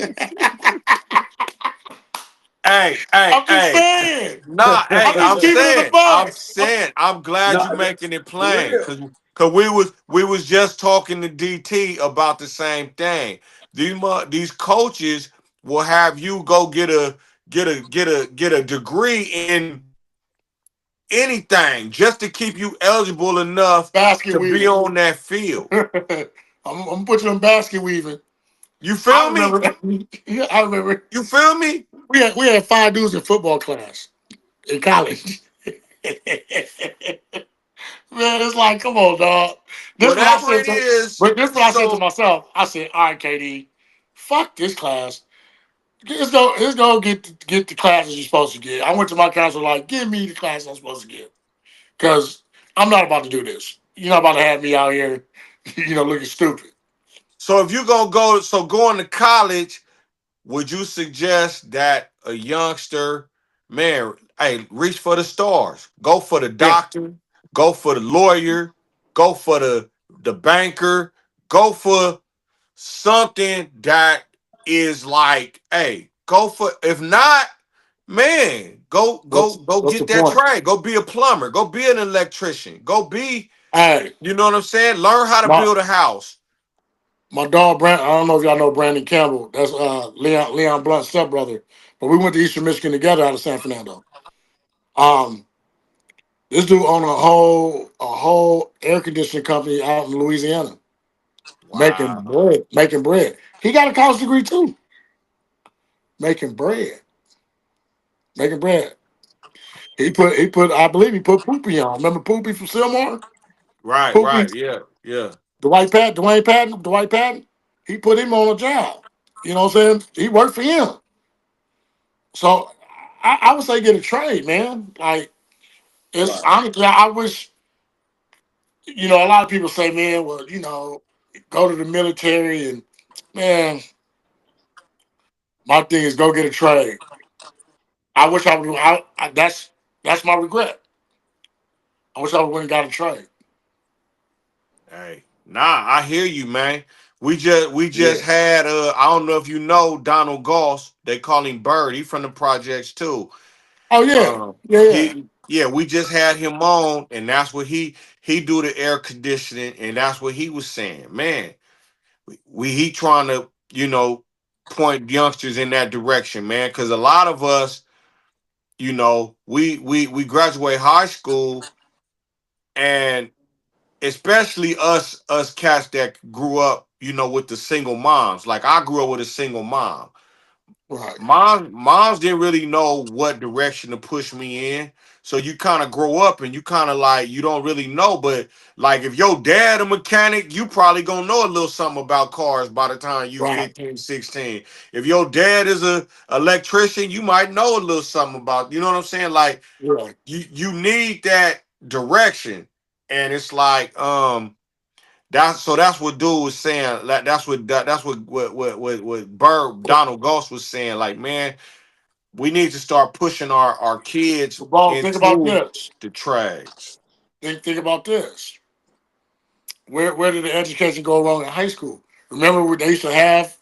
Hey, I'm just hey. saying. Nah, hey, I'm just keeping it a bug. I'm glad No, you making it for plain. real. Cause we was just talking to DT about the same thing. These coaches will have you go get a degree in anything just to keep you eligible enough Basket to be weaving. on that field. I'm gonna put you in basket weaving. You I feel me? remember. Yeah, I remember. You feel me? We had 5 dudes in football class in college. Man, it's like, come on, dog. This is what I Whatever said it to. is. But this is what I said to So myself. I said, all right, KD, fuck this class. Let's go get the classes you're supposed to get. I went to my counselor like, give me the class I'm supposed to get. Because I'm not about to do this. You're not about to have me out here, looking stupid. if you gonna going to college, would you suggest that a youngster, man, hey, reach for the stars, go for the Yeah. doctor, go for the lawyer, go for the banker, go for something that is like, hey, go for if not, man, go What's the get that point? trade, go be a plumber, go be an electrician, go be, Hey, you know what I'm saying? Learn how to my build a house. my dog Brandon, I don't know if y'all know Brandon Campbell. That's Leon Blunt's stepbrother. But we went to Eastern Michigan together out of San Fernando. Um, this dude owned a whole air conditioning company out in Louisiana, making Wow. bread, making bread. He got a college degree too, making bread, making bread. I believe he put Poopy on. Remember Poopy from Silmar? Poopy, Right, yeah, yeah. Dwight Patton. He put him on a job. You know what I'm saying? He worked for him. So I would say get a trade, man. Like it's Right. honestly, I wish a lot of people say, man, well, go to the military and man, my thing is go get a trade. I wish I would. That's my regret. I wish I would have got a trade. Hey, nah, I hear you, man. We just Yeah. had I don't know if you know Donald Goss. They call him Bird. He from the projects too. Oh yeah, yeah, yeah. He yeah, we just had him on, and that's what he do the air conditioning, and that's what he was saying. Man, he trying to point youngsters in that direction, man, because a lot of us, we graduate high school, and especially us cats that grew up, with the single moms. Like I grew up with a single mom. Right. Moms didn't really know what direction to push me in. So you kind of grow up and you kind of like you don't really know, but like if your dad a mechanic, you probably gonna know a little something about cars by the time you Right. 15, 16. If your dad is a electrician, you might know a little something about, you know what I'm saying? Like Yeah. you need that direction. And it's like that's what dude was saying. Like that's what Bird Donald Goss was saying. Like, man, we need to start pushing our kids Ball, think about into this. the trades. Think about this. Where did the education go wrong in high school? Remember what they used to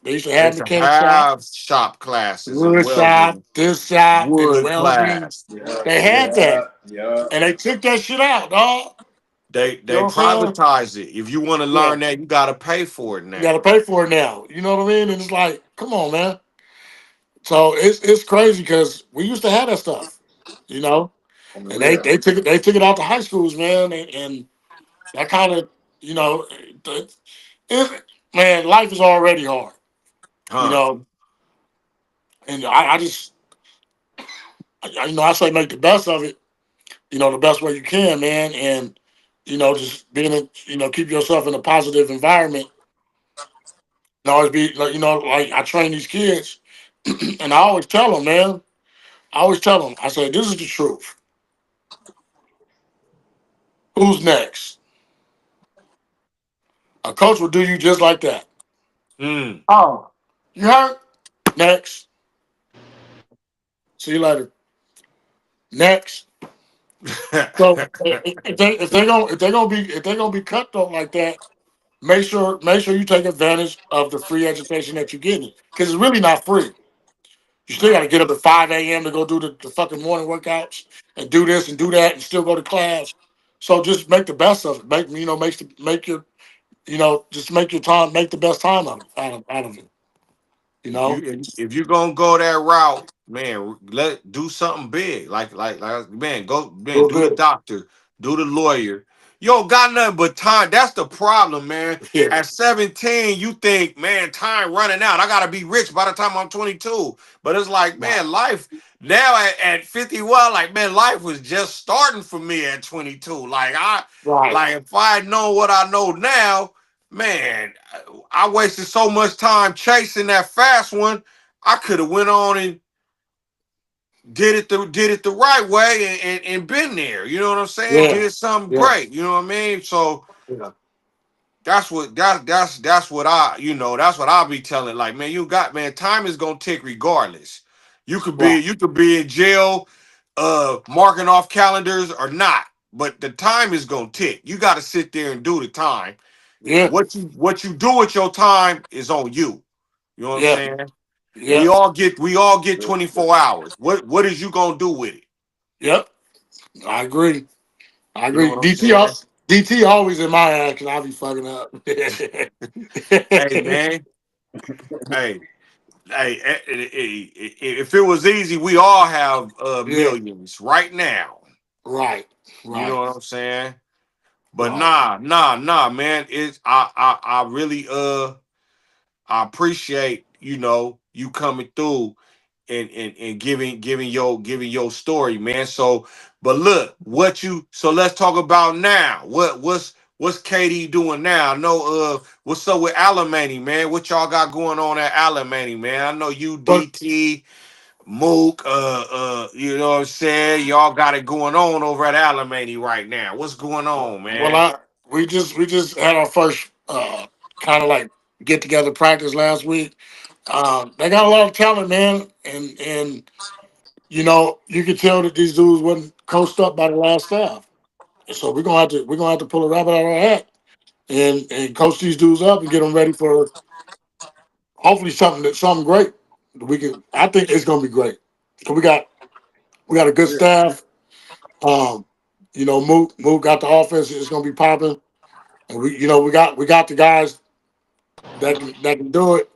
They have should mechanic shop, have shop classes and wood shop, welding, this shop, and wood welding. class. Yeah, They had that. yeah, yeah. And they took that shit out, dog. You They know what I'm saying? privatize it. If you want to Yeah. learn that, you got to pay for it You gotta now. pay for it now. You know what I mean? And it's like, come on, man. So it's crazy because we used to have that stuff, you know? On the And they real. took it out to high schools, man, and that kind of, you know, it, man, life is already hard, you Huh. know. And I just, I say make the best of it, the best way you can, man. And, just being, keep yourself in a positive environment and always be, like, like I train these kids and I always tell them, man, I say, this is the truth. Who's next? A coach will do you just like that. Mm. Oh, you hurt? Next. See you later. Next. So if they're gonna be cutthroat like that, make sure you take advantage of the free education that you're getting because it's really not free. You still got Nah. to get up at 5 a.m. to go do the fucking morning workouts and do this and do that and still go to class. So just make the best of it. Make your just make your time, make the best time out of it. You If know, if you gonna go that route, man, let do something big. Like man, go man, real do the good. doctor, do the lawyer. You don't got nothing but time. That's the problem, man. Yeah, At 17, you think, man, time running out. I gotta be rich by the time I'm 22. But it's like, right, man, life now at 51, like, man, life was just starting for me at 22. right. Like if I know what I know now, man, I wasted so much time chasing that fast one. I could have went on and did it the right way and been there. You know what I'm saying? Yeah, Did something yeah, great. You know what I mean? So yeah, that's what that's what I'll be telling. Like, man, you got man, time is gonna tick regardless. right. You could be in jail, marking off calendars or not, but the time is gonna tick. You got to sit there and do the time. Yeah, What you do with your time is on you. You know what I'm yeah, saying? yeah, We all get 24 hours. What is you gonna do with it? yep. I agree. I You know agree. what I'm saying? DT always in my act, and I be fucking up. Hey man, hey, if it was easy, we all have Yeah, millions right now. right, You know right, what I'm saying? But right. nah, man. It's I really I appreciate you coming through and giving your story, man. So, but look, so let's talk about now. What's Katie doing now? I know what's up with Alimony, man. What y'all got going on at Alimony, man? I know you But DT Mook, you know what I'm saying? Y'all got it going on over at Alimony right now. What's going on, well, man? we just had our first kind of like get together practice last week. They got a lot of talent, man, and you could tell that these dudes wasn't coached up by the last staff. So we're gonna have to pull a rabbit out of our hat and coach these dudes up and get them ready for hopefully something great. I think it's gonna be great. So we got a good Yeah. staff. Um, Mook got the offense. It's gonna be popping, and we got the guys that can do it.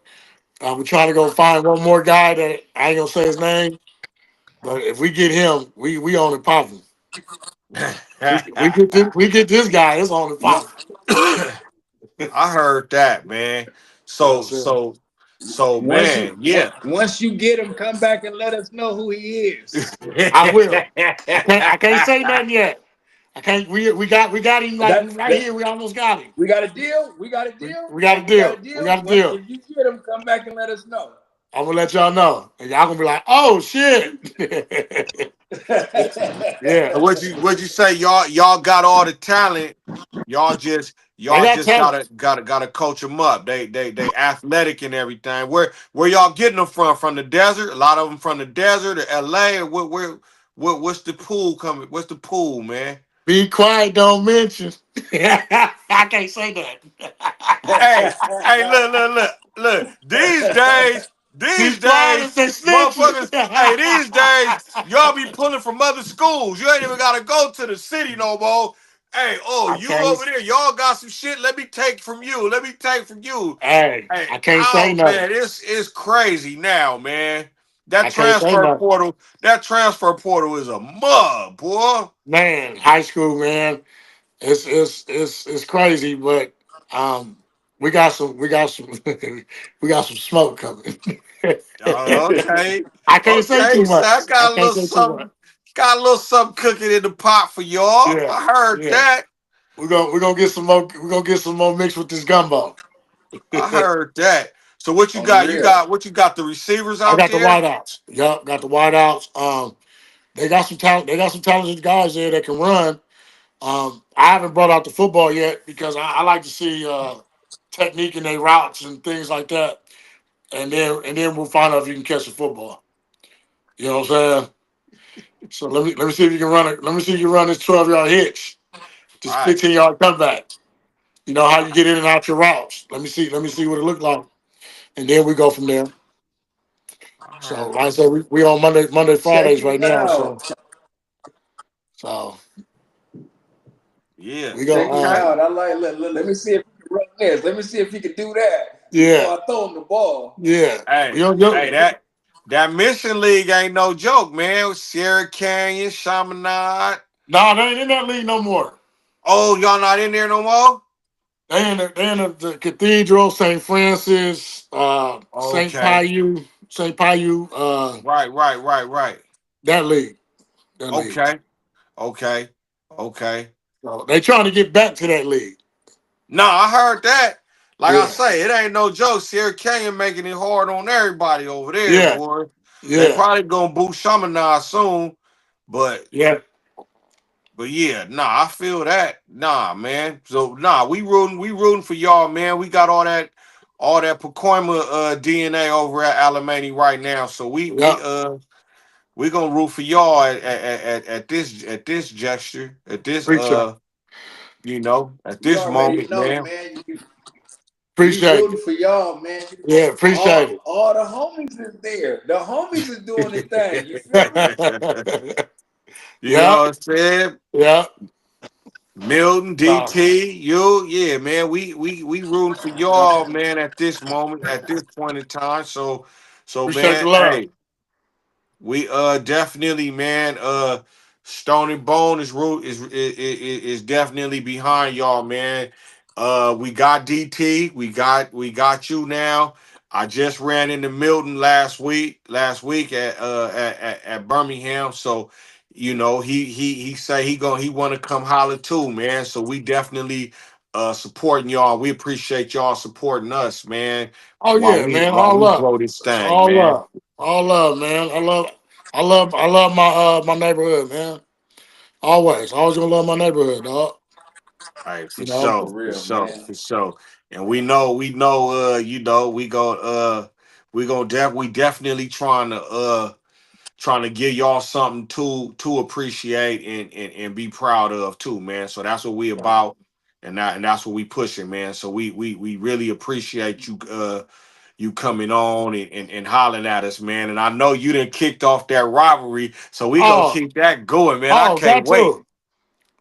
We're trying to go find one more guy that I ain't gonna say his name, but if we get him, we own it popping. We get this guy, it's on it No, popping. I heard that, man. Yeah, So sure. so So man, yeah. Once you get him, come back and let us know who he is. I will. I can't say nothing yet. I can't. We got him like That right that here. We almost got him. we got a deal. We got a We, deal. we got a We got a deal. We deal. got a deal. If you get him, come back and let us know. I'm gonna let y'all know, and y'all gonna be like, "Oh shit!" Yeah, What you say? Y'all got all the talent. they Y'all got just talent. gotta coach them up. They athletic and everything. Where y'all getting them from? From the desert? A lot of them from the desert or L.A. or what's the pool coming? What's the pool, man? Be quiet. Don't mention. I can't say that. Hey, look. These Be quiet days, if they snitching. motherfuckers. Hey, these days, y'all be pulling from other schools. You ain't even gotta go to the city no more. Hey, oh, I you can't. over there, y'all got some shit. Let me take from you. Let me take from you. Hey, Hey, I can't say oh nothing. man, it's crazy now, man. I can't say nothing. That transfer portal is a mud, boy. Man, high school, man. It's crazy, but um, we got some we got some smoke coming. Okay. I can't say Okay. too So I much. I got a can't little say too much. something. Got a little something cooking in the pot for y'all. Yeah, I heard yeah. that. We're gonna get some more. We're gonna get some more mixed with this gumbo. I heard that. So what you On got? You real. got what you got? The receivers I out got the there? wideouts. Yup, got the wideouts. They got some talent. They got some talented guys there that can run. I haven't brought out the football yet because I like to see technique in their routes and things like that, and then we'll find out if you can catch the football. You know what I'm saying? So let me see if you can run it. Let me see if you can run this 12-yard hitch, this Right. 15-yard comeback. You know how you get in and out your routes. Let me see. Let me see what it looked like, and then we go from there. I So heard like I that. said, we on Monday Check Fridays right it now. out. So Yeah. we go. Check him Okay. out. I like. Let me see if he can run this. Let me see if he can do that before Yeah, I throw him the ball. yeah. Hey, Yo. hey, that Mission League ain't no joke, man. Sierra Canyon, Chaminade. No, they ain't in that league no more. Oh, y'all not in there no more? They in the Cathedral, St. Francis, St. Okay. Pius, St. Pius, Right. that league. That league. Okay. Okay. Okay. So they trying to get back to that league. No, I heard that. Like I Yeah. say, it ain't no joke. Sierra Canyon making it hard on everybody over there, Yeah. boy. They Yeah. probably gonna boot Chaminade soon, but Yeah. yeah, nah, I feel that. Nah, man. So nah, we rooting for y'all, man. We got all that Pacoima DNA over at Alamany right now. So Yeah. we gonna root for y'all at this gesture, Appreciate it. at You this already moment, know, man. man. We Appreciate rooting it. for y'all, man. Yeah, appreciate it. All the homies is there. The homies is doing the thing. You feel me? You know Yeah. what I'm saying? Yeah. Milton, So DT, you, yeah, man. We rooting for y'all, man, at this moment, at this point in time. So appreciate the man, love. hey, we definitely, man, Stony Bone is definitely behind y'all, man. We got DT, we got you now. I just ran into Milton last week at Birmingham. So he say he want to come holler too, man. So we definitely supporting y'all. We appreciate y'all supporting us, man, Oh while yeah, we man. while All we love. grow this thing, All man. love. All love, man. I love my neighborhood, man. Always gonna love my neighborhood, dog. All right, You for know? sure, For for real, sure, man. for sure. And we definitely trying to give y'all something to appreciate and be proud of too, man. So that's what we about, and that's what we pushing, man. So we really appreciate you coming on and hollering at us, man. And I know you done kicked off that rivalry, so we gonna Oh, keep that going, man. I can't got wait. to.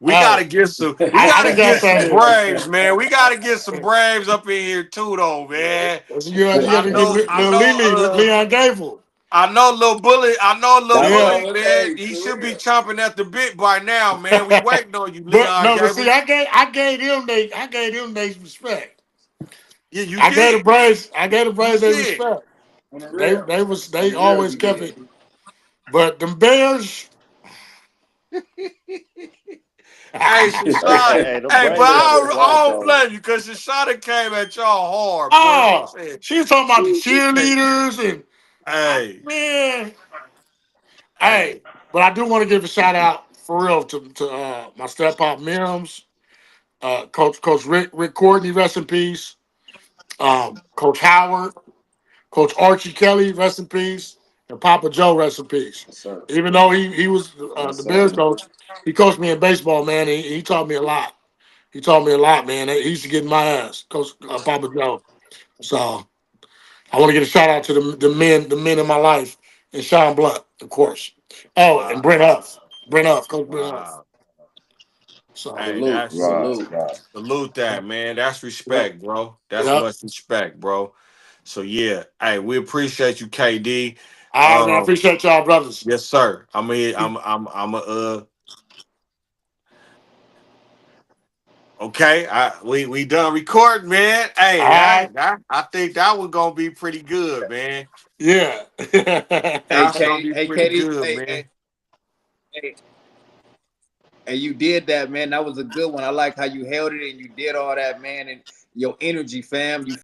We Hey, gotta get some. We I gotta just gotta get some say, Braves, man. We gotta get some Braves up in here too, though, man. you got I to get know. I little know. Lily, Leon Gable. I know, little bully. I know, little That's Yeah, bully, all. man. Hey, He for should be real. chomping at the bit by now, man. We waiting on you, but Leon no, but see, Gable. I gave them they respect. Yeah, you I gave the did. Braves. I gave the You Braves their did. respect. On the They real. they was On they the real, always you kept did. it. But them Bears. Hey, Shashada. Hey, the Hey, but Braves had a squad I don't though. blame you because Shashada came at y'all hard, boy. She Oh, said, she was talking about the hey, cheerleaders and hey, man. hey. Hey, but I do want to give a shout out for real to my step pop Mims, Coach Rick Courtney, rest in peace. Coach Howard, Coach Archie Kelly, rest in peace, and Papa Joe, rest in peace. Yes, sir. Even though he was Yes, the sir. Bears coach, he coached me in baseball, man. He taught me a lot. He taught me a lot, man. He used to get in my ass, Coach Papa Joe. So I want to get a shout out to the men in my life, and Sean Blunt, of course. Oh, and Wow, Brent Huff, Coach Brent Huff. wow. So Hey, Salute. that's Right, Salute. right. salute that, man. That's yep, respect, bro. That's yep. much respect, bro. So yeah, hey, we appreciate you, KD. All right, man. I appreciate y'all, brothers. Yes, sir. I'm a okay. We done recording, man. All Hey, right, I think that was gonna be pretty good, man. yeah. Hey, That's gonna Katie. be Hey, pretty Katie. good, Hey, man. hey, hey. And you did that, man. That was a good one. I like how you held it and you did all that, man. And your energy, fam. You